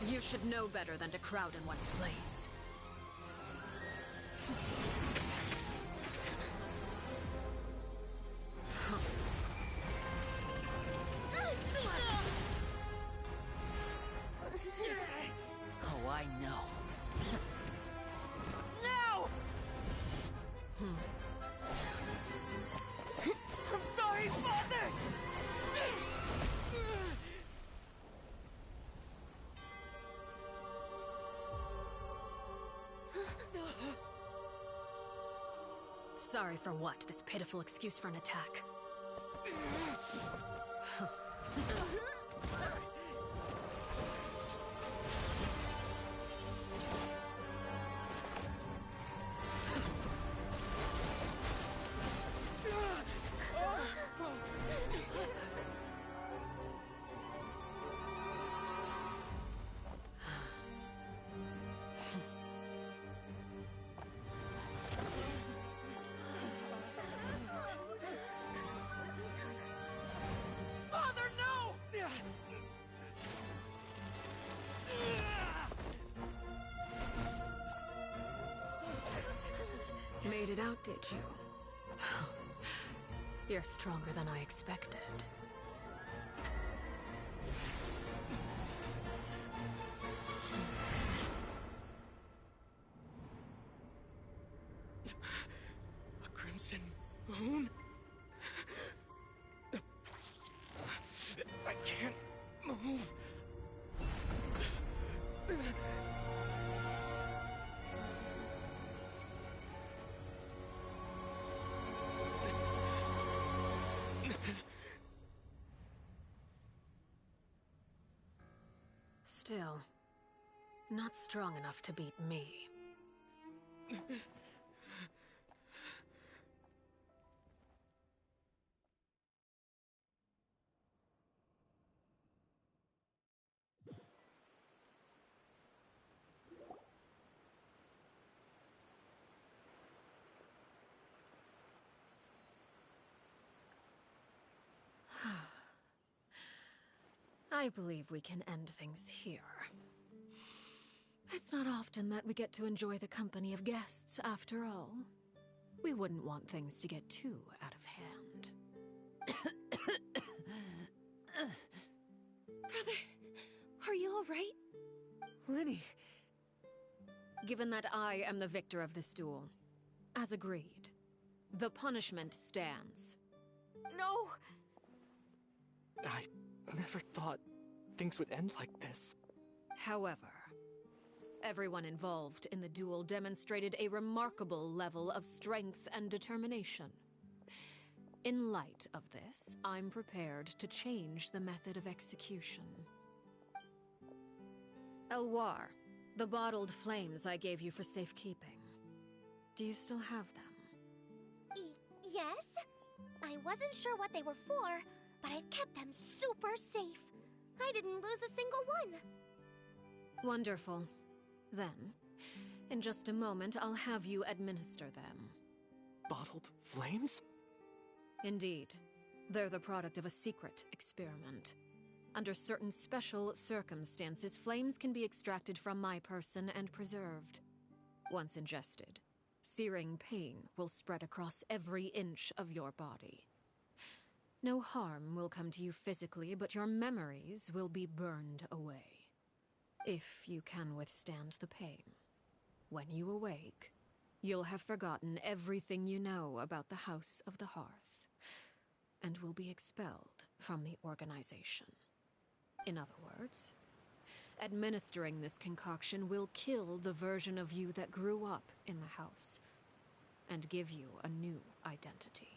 You should know better than to crowd in one place. Sorry for what? This pitiful excuse for an attack. Father, no! Made it out, did you? You're stronger than I expected. A crimson moon? I can't move. Still, not strong enough to beat me. I believe we can end things here. It's not often that we get to enjoy the company of guests, after all. We wouldn't want things to get too out of hand. Brother, are you all right? Lenny. Given that I am the victor of this duel, as agreed, the punishment stands. No! I never thought things would end like this. However, everyone involved in the duel demonstrated a remarkable level of strength and determination. In light of this, I'm prepared to change the method of execution. Elwar, the bottled flames I gave you for safekeeping. Do you still have them? Yes? I wasn't sure what they were for, but I've kept them super safe. I didn't lose a single one. Wonderful. Then, in just a moment, I'll have you administer them. Bottled flames? Indeed. They're the product of a secret experiment. Under certain special circumstances, flames can be extracted from my person and preserved. Once ingested, searing pain will spread across every inch of your body. No harm will come to you physically, but your memories will be burned away. If you can withstand the pain. When you awake, you'll have forgotten everything you know about the House of the Hearth, and will be expelled from the organization. In other words, administering this concoction will kill the version of you that grew up in the house, and give you a new identity.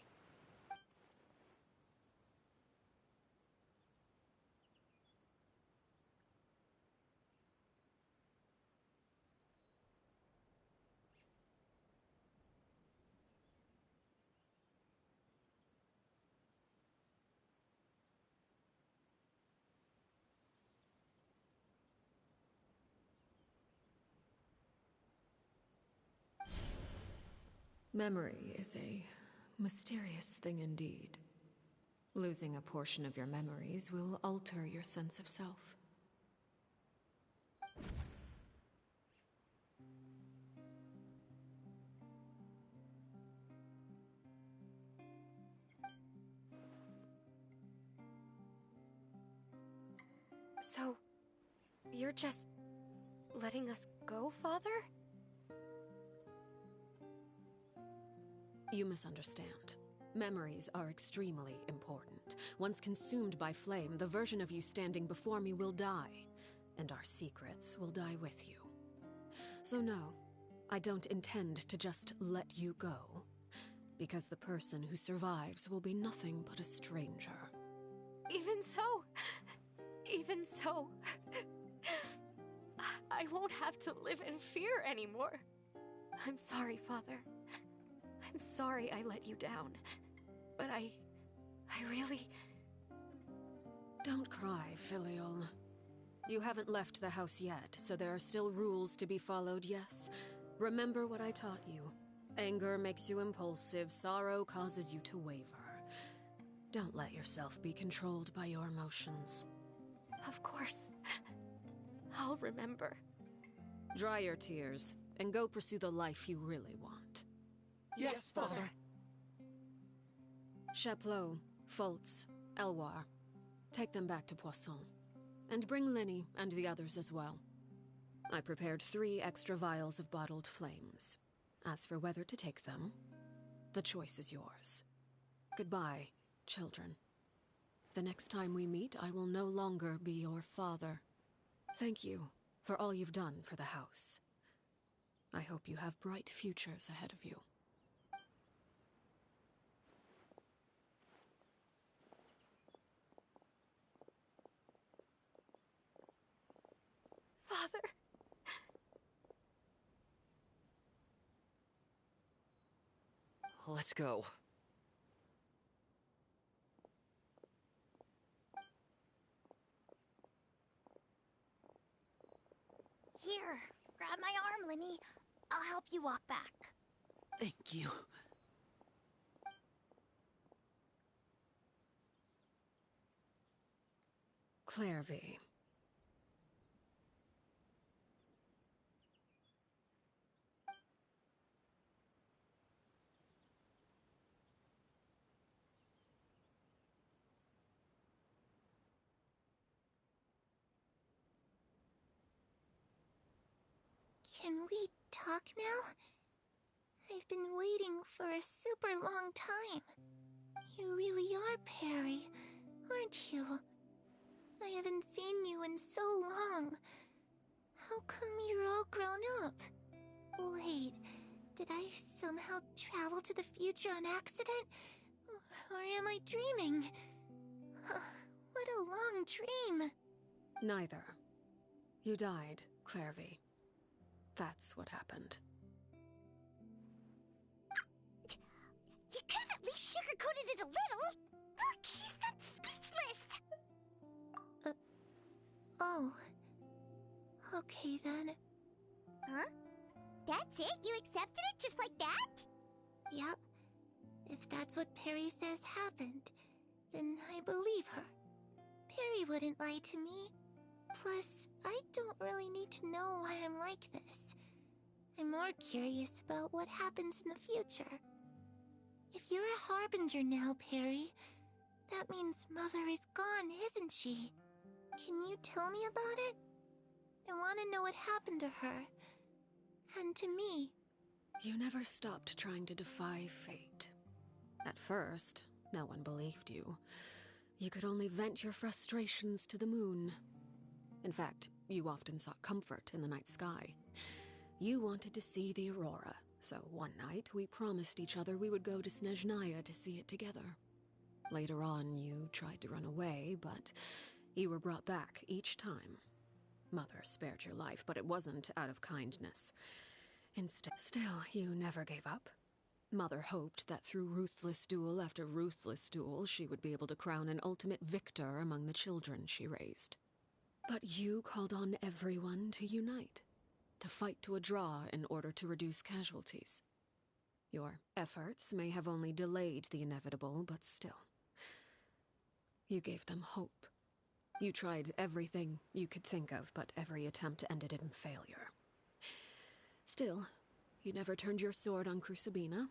Memory is a mysterious thing indeed. Losing a portion of your memories will alter your sense of self. So, you're just letting us go, Father? You misunderstand. Memories are extremely important. Once consumed by flame, the version of you standing before me will die, and our secrets will die with you. So no, I don't intend to just let you go. because the person who survives will be nothing but a stranger. Even so, I won't have to live in fear anymore. I'm sorry, Father. I'm sorry I let you down. But I really... Don't cry, Filial. You haven't left the house yet, so there are still rules to be followed, yes? Remember what I taught you. Anger makes you impulsive, sorrow causes you to waver. Don't let yourself be controlled by your emotions. Of course. I'll remember. Dry your tears, and go pursue the life you really want. Yes, Father. Chaplot, Foltz, Elwar. Take them back to Poisson. And bring Linny and the others as well. I prepared 3 extra vials of bottled flames. As for whether to take them, the choice is yours. Goodbye, children. The next time we meet, I will no longer be your father. Thank you for all you've done for the house. I hope you have bright futures ahead of you. Father. Let's go. Here, grab my arm, Linny. I'll help you walk back. Thank you. Clairvy. Can we talk now? I've been waiting for a super long time. You really are Perry, aren't you? I haven't seen you in so long. How come you're all grown up? Wait, did I somehow travel to the future on accident? Or am I dreaming? What a long dream. Neither. You died, Clairvy. That's what happened. You could have at least sugarcoated it a little. Look, she's that speechless. Oh. Okay then. Huh? That's it? You accepted it just like that? Yep. If that's what Perry says happened, then I believe her. Perry wouldn't lie to me. Plus, I don't really need to know why I'm like this. I'm more curious about what happens in the future. If you're a harbinger now, Perry, that means Mother is gone, isn't she? Can you tell me about it? I want to know what happened to her. And to me. You never stopped trying to defy fate. At first, no one believed you. You could only vent your frustrations to the moon. In fact, you often sought comfort in the night sky. You wanted to see the aurora, so one night we promised each other we would go to Snezhnaya to see it together. Later on, you tried to run away, but you were brought back each time. Mother spared your life, but it wasn't out of kindness. Still, you never gave up. Mother hoped that through ruthless duel after ruthless duel, she would be able to crown an ultimate victor among the children she raised. But you called on everyone to unite, to fight to a draw in order to reduce casualties. Your efforts may have only delayed the inevitable, but still. You gave them hope. You tried everything you could think of, but every attempt ended in failure. Still, you never turned your sword on Crucibina,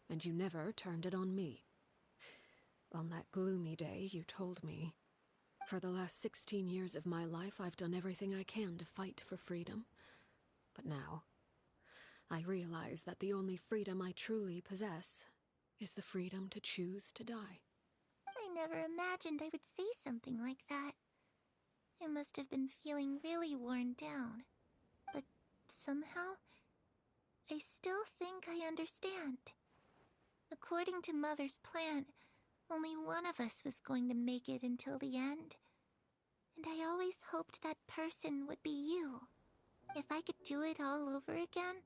and you never turned it on me. On that gloomy day, you told me, "For the last 16 years of my life, I've done everything I can to fight for freedom. But now, I realize that the only freedom I truly possess is the freedom to choose to die." I never imagined I would say something like that. I must have been feeling really worn down. But somehow, I still think I understand. According to Mother's plan, only one of us was going to make it until the end. And I always hoped that person would be you. If I could do it all over again,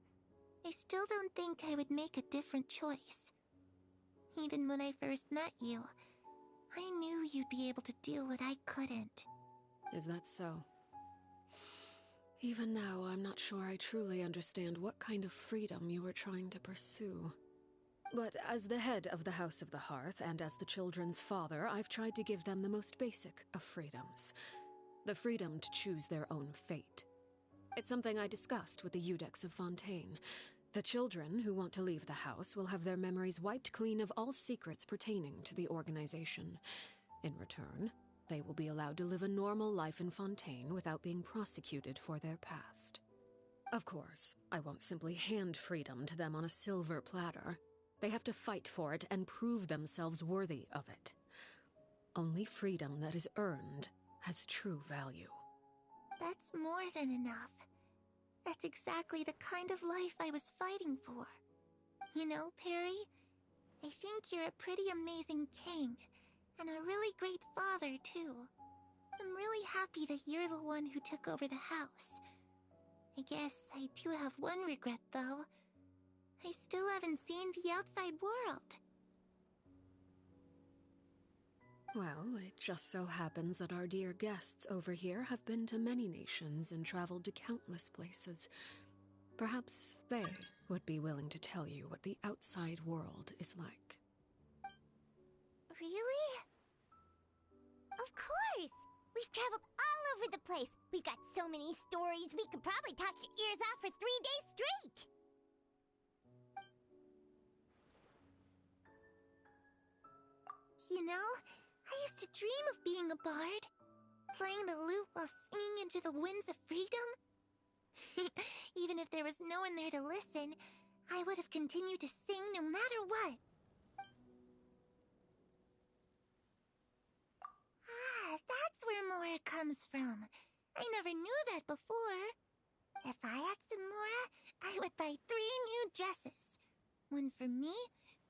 I still don't think I would make a different choice. Even when I first met you, I knew you'd be able to do what I couldn't. Is that so? Even now, I'm not sure I truly understand what kind of freedom you were trying to pursue. But as the head of the House of the Hearth, and as the children's father, I've tried to give them the most basic of freedoms. The freedom to choose their own fate. It's something I discussed with the Eudex of Fontaine. The children who want to leave the house will have their memories wiped clean of all secrets pertaining to the organization. In return, they will be allowed to live a normal life in Fontaine without being prosecuted for their past. Of course, I won't simply hand freedom to them on a silver platter. They have to fight for it and prove themselves worthy of it. Only freedom that is earned has true value. That's more than enough. That's exactly the kind of life I was fighting for. You know, Perry, I think you're a pretty amazing king, and a really great father, too. I'm really happy that you're the one who took over the house. I guess I do have one regret, though. I still haven't seen the outside world. Well, it just so happens that our dear guests over here have been to many nations and traveled to countless places. Perhaps they would be willing to tell you what the outside world is like. Really? Of course! We've traveled all over the place. We've got so many stories, we could probably talk your ears off for 3 days straight! You know, I used to dream of being a bard. Playing the lute while singing into the winds of freedom. Even if there was no one there to listen, I would have continued to sing no matter what. Ah, that's where Mora comes from. I never knew that before. If I had some Mora, I would buy 3 new dresses. One for me,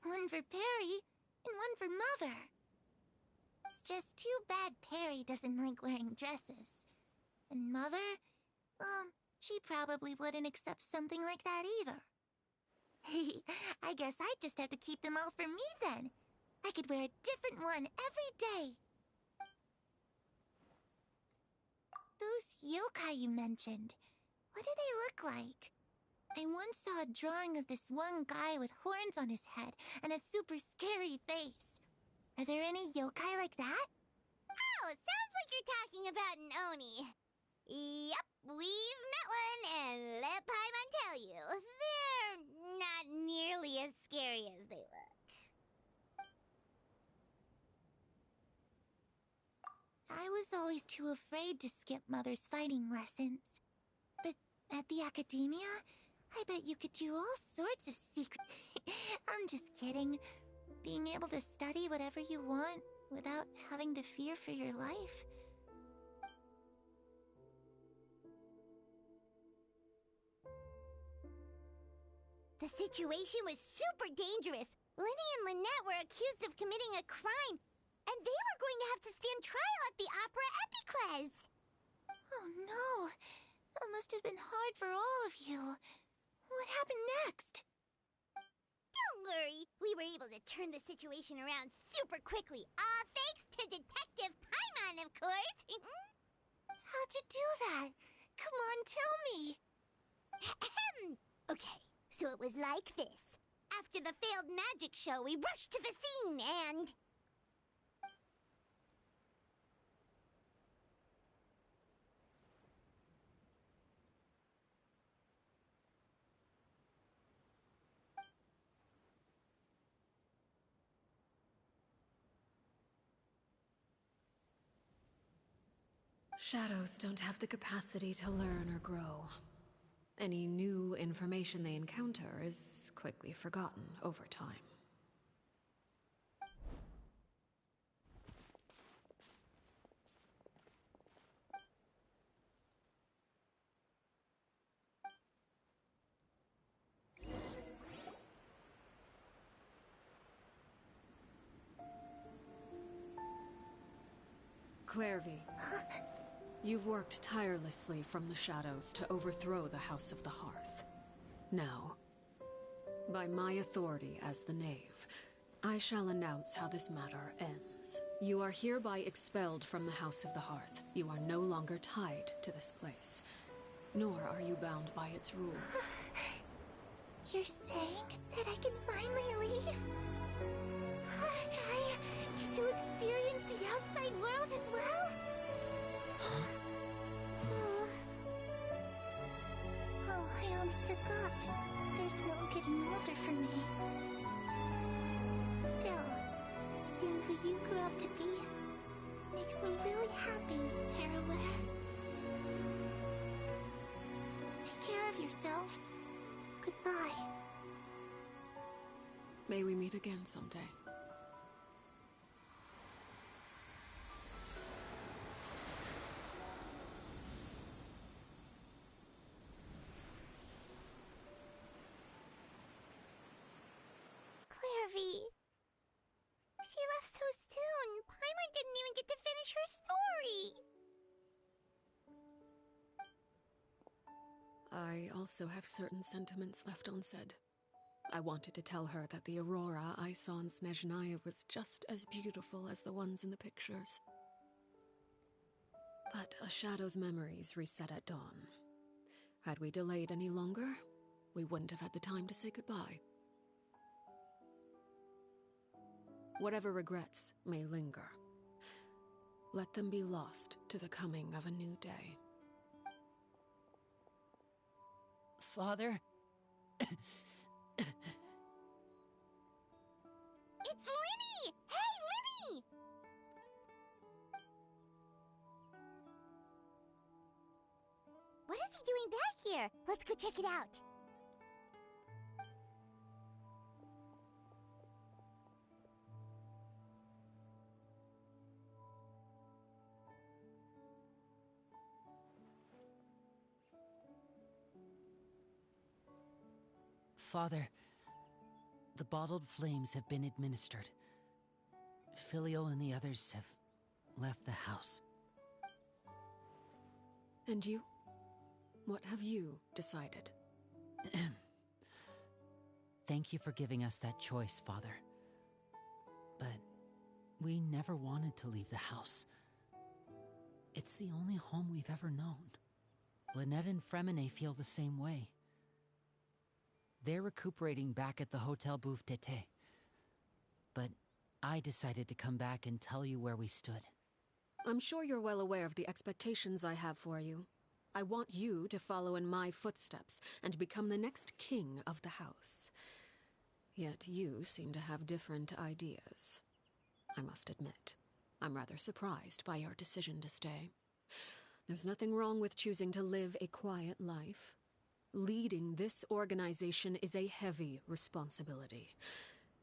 one for Perry, and one for Mother. It's just too bad Perry doesn't like wearing dresses. And Mother, well, she probably wouldn't accept something like that either. I guess I'd just have to keep them all for me then. I could wear a different one every day. Those yokai you mentioned, what do they look like? I once saw a drawing of this one guy with horns on his head and a super scary face. Are there any yokai like that? Oh, sounds like you're talking about an Oni. Yup, we've met one, and let Paimon tell you, they're not nearly as scary as they look. I was always too afraid to skip Mother's fighting lessons. But at the academia, I bet you could do all sorts of secret... I'm just kidding. Being able to study whatever you want without having to fear for your life. The situation was super dangerous. Lenny and Lynette were accused of committing a crime, and they were going to have to stand trial at the Opera Epicles. Oh no! That must have been hard for all of you. What happened next? Don't worry, we were able to turn the situation around super quickly. All thanks to Detective Paimon, of course. How'd you do that? Come on, tell me. Okay, so it was like this. After the failed magic show, we rushed to the scene and... Shadows don't have the capacity to learn or grow. Any new information they encounter is quickly forgotten over time. Clairvy, you've worked tirelessly from the shadows to overthrow the House of the Hearth. Now, by my authority as the Knave, I shall announce how this matter ends. You are hereby expelled from the House of the Hearth. You are no longer tied to this place, nor are you bound by its rules. You're saying that I can finally leave? I get to experience the outside world as well? Oh, I almost forgot. There's no getting older for me. Still, seeing who you grew up to be makes me really happy, Paraware. Take care of yourself. Goodbye. May we meet again someday. Clairvy. She left so soon. Paimon didn't even get to finish her story. I also have certain sentiments left unsaid. I wanted to tell her that the aurora I saw in Snezhnaya was just as beautiful as the ones in the pictures. But a shadow's memories reset at dawn. Had we delayed any longer, we wouldn't have had the time to say goodbye. Whatever regrets may linger, let them be lost to the coming of a new day. Father? It's Linny! Hey, Linny! What is he doing back here? Let's go check it out. Father, the bottled flames have been administered. Filial and the others have left the house. And you? What have you decided? Thank you for giving us that choice, Father. But we never wanted to leave the house. It's the only home we've ever known. Lynette and Fremine feel the same way. They're recuperating back at the Hotel Bouffe d'été. But I decided to come back and tell you where we stood. I'm sure you're well aware of the expectations I have for you. I want you to follow in my footsteps and become the next king of the house. Yet you seem to have different ideas. I must admit, I'm rather surprised by your decision to stay. There's nothing wrong with choosing to live a quiet life. Leading this organization is a heavy responsibility,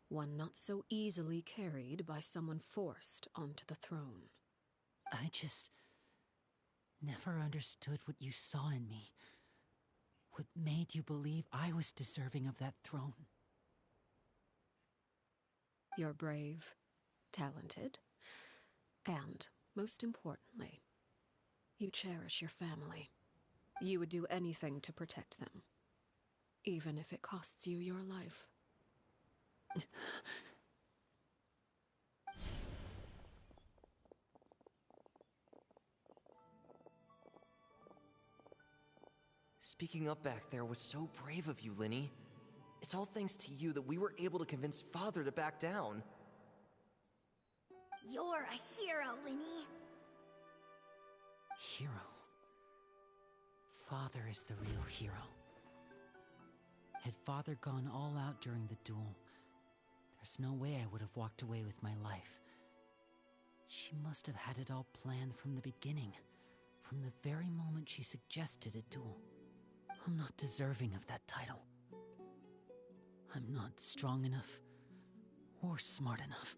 one not so easily carried by someone forced onto the throne. I just never understood what you saw in me. What made you believe I was deserving of that throne? You're brave, talented, and, most importantly, you cherish your family. You would do anything to protect them, even if it costs you your life. Speaking up back there was so brave of you, Linny. It's all thanks to you that we were able to convince Father to back down. You're a hero, Linny. Hero. Father is the real hero. Had Father gone all out during the duel, there's no way I would have walked away with my life. She must have had it all planned from the beginning, from the very moment she suggested a duel. I'm not deserving of that title. I'm not strong enough or smart enough.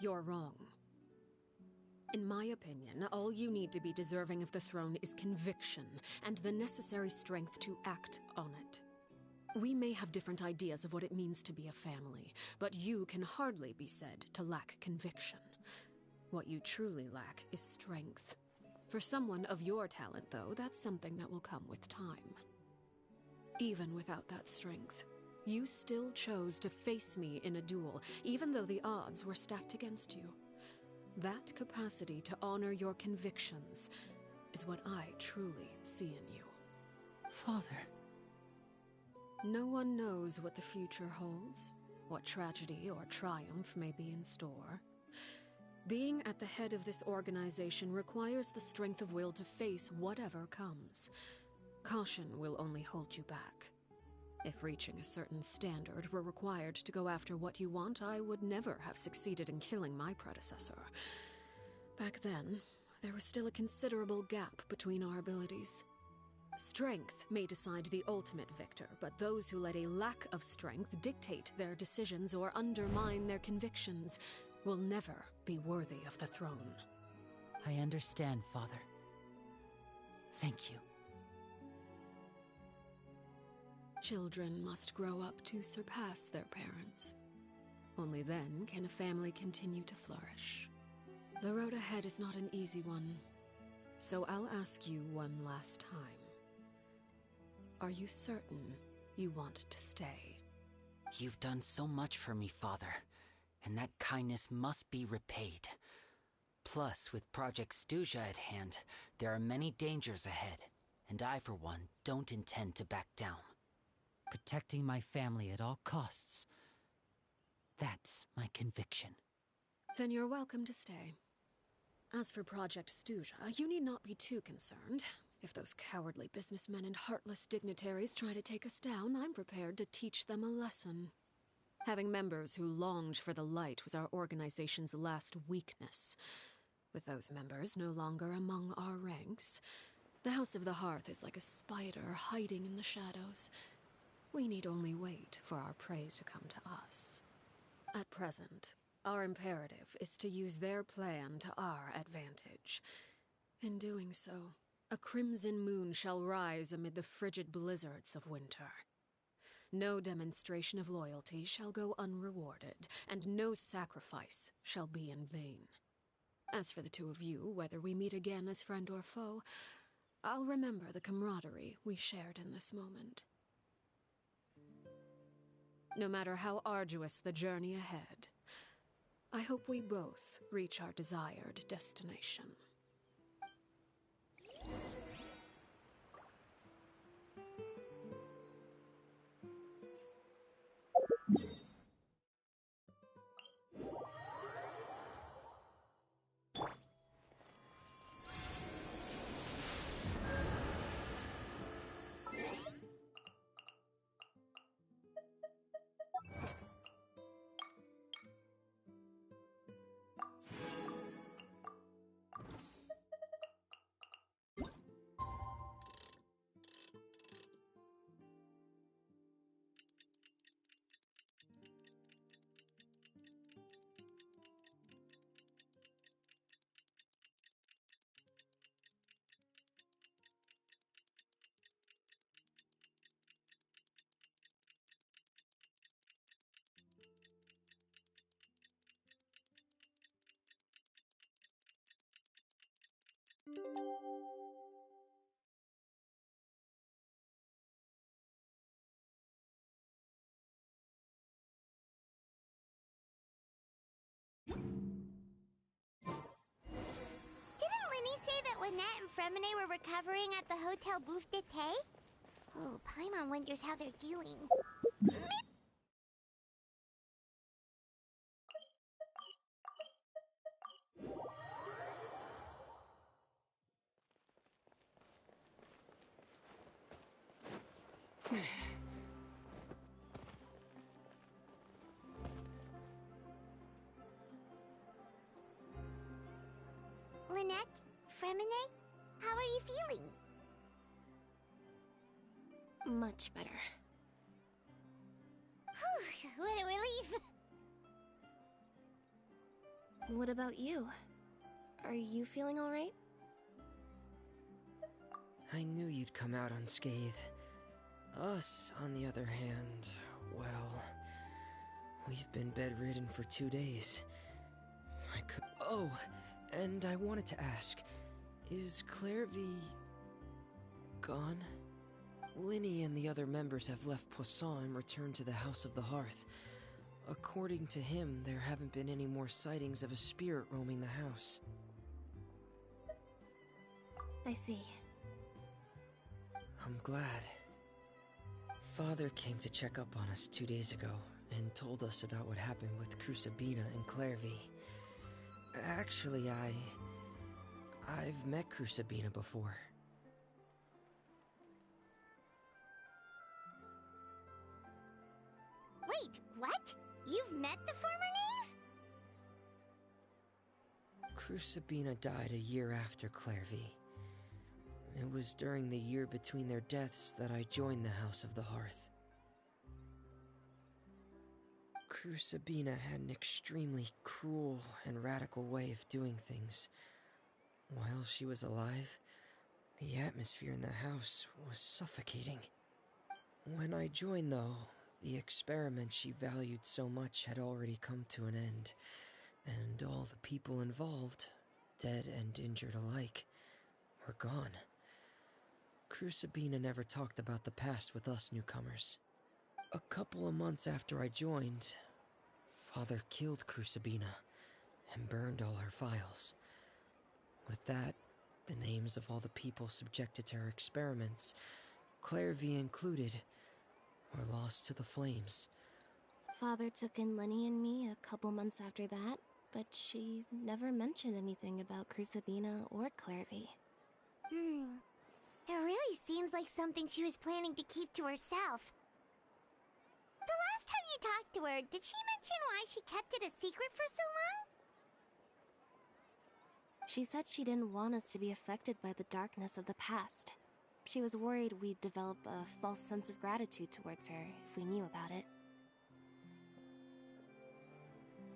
You're wrong. In my opinion, all you need to be deserving of the throne is conviction and the necessary strength to act on it. We may have different ideas of what it means to be a family, but you can hardly be said to lack conviction. What you truly lack is strength. For someone of your talent, though, that's something that will come with time. Even without that strength, you still chose to face me in a duel, even though the odds were stacked against you. That capacity to honor your convictions is what I truly see in you. Father. No one knows what the future holds, what tragedy or triumph may be in store. Being at the head of this organization requires the strength of will to face whatever comes. Caution will only hold you back. If reaching a certain standard were required to go after what you want, I would never have succeeded in killing my predecessor. Back then, there was still a considerable gap between our abilities. Strength may decide the ultimate victor, but those who let a lack of strength dictate their decisions or undermine their convictions will never be worthy of the throne. I understand, Father. Thank you. Children must grow up to surpass their parents. Only then can a family continue to flourish. The road ahead is not an easy one, so I'll ask you one last time. Are you certain you want to stay? You've done so much for me, Father, and that kindness must be repaid. Plus, with Project Stuja at hand, there are many dangers ahead, and I, for one, don't intend to back down. Protecting my family at all costs. That's my conviction. Then you're welcome to stay. As for Project Stuja, you need not be too concerned. If those cowardly businessmen and heartless dignitaries try to take us down, I'm prepared to teach them a lesson. Having members who longed for the light was our organization's last weakness. With those members no longer among our ranks, the House of the Hearth is like a spider hiding in the shadows. We need only wait for our prey to come to us. At present, our imperative is to use their plan to our advantage. In doing so, a crimson moon shall rise amid the frigid blizzards of winter. No demonstration of loyalty shall go unrewarded, and no sacrifice shall be in vain. As for the two of you, whether we meet again as friend or foe, I'll remember the camaraderie we shared in this moment. No matter how arduous the journey ahead, I hope we both reach our desired destination. Lynette and Fremine were recovering at the Hotel Bouffe d'été? Oh, Paimon wonders how they're doing. Lynette? Fremine? How are you feeling? Much better. Whew, what a relief! What about you? Are you feeling alright? I knew you'd come out unscathed. Us, on the other hand, well... We've been bedridden for 2 days. I could... Oh, and I wanted to ask, is Clairvy gone? Linny and the other members have left Poisson and returned to the House of the Hearth. According to him, there haven't been any more sightings of a spirit roaming the house. I see. I'm glad. Father came to check up on us 2 days ago and told us about what happened with Crucibina and Clairvy. Actually, I've met Crucibina before. Wait, what? You've met the former knave? Crucibina died a year after Clairvy. It was during the year between their deaths that I joined the House of the Hearth. Crucibina had an extremely cruel and radical way of doing things. While she was alive, the atmosphere in the house was suffocating. When I joined, though, the experiment she valued so much had already come to an end, and all the people involved, dead and injured alike, were gone. Crucibina never talked about the past with us newcomers. A couple of months after I joined, Father killed Crucibina and burned all her files. With that, the names of all the people subjected to her experiments, Clairvy included, were lost to the flames. Father took in Lenny and me a couple months after that, but she never mentioned anything about Crucibina or Clairvy. It really seems like something she was planning to keep to herself. The last time you talked to her, did she mention why she kept it a secret for so long? She said she didn't want us to be affected by the darkness of the past. She was worried we'd develop a false sense of gratitude towards her if we knew about it.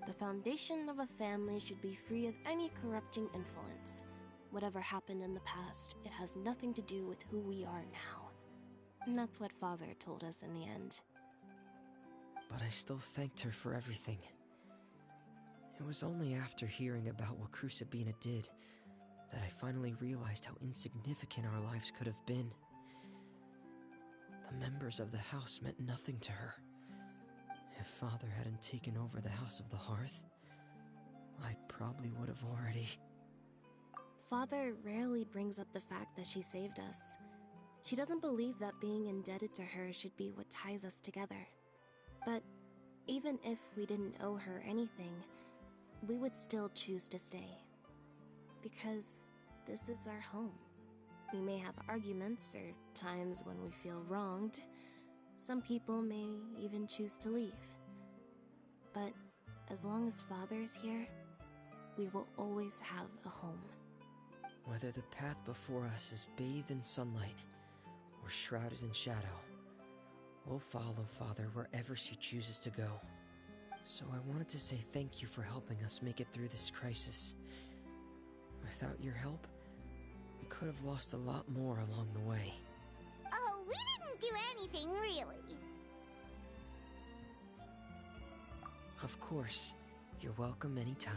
The foundation of a family should be free of any corrupting influence. Whatever happened in the past, it has nothing to do with who we are now. And that's what Father told us in the end. But I still thanked her for everything. It was only after hearing about what Crucibina did that I finally realized how insignificant our lives could have been. The members of the house meant nothing to her. If Father hadn't taken over the House of the Hearth, I probably would have already... Father rarely brings up the fact that she saved us. She doesn't believe that being indebted to her should be what ties us together. But even if we didn't owe her anything, we would still choose to stay. Because this is our home. We may have arguments or times when we feel wronged. Some people may even choose to leave. But as long as Father is here, we will always have a home. Whether the path before us is bathed in sunlight or shrouded in shadow, we'll follow Father wherever she chooses to go. So I wanted to say thank you for helping us make it through this crisis. Without your help, we could have lost a lot more along the way. Oh, we didn't do anything, really. Of course. You're welcome anytime.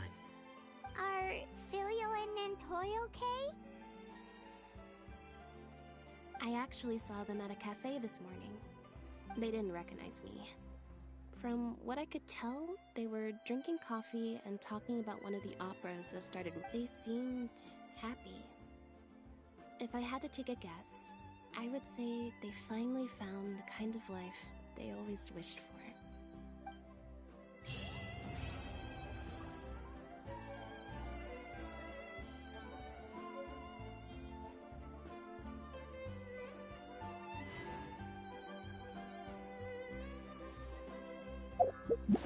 Are Filial and Nantoy okay? I actually saw them at a cafe this morning. They didn't recognize me. From what I could tell, they were drinking coffee and talking about one of the operas that started. They seemed happy. If I had to take a guess, I would say they finally found the kind of life they always wished for. You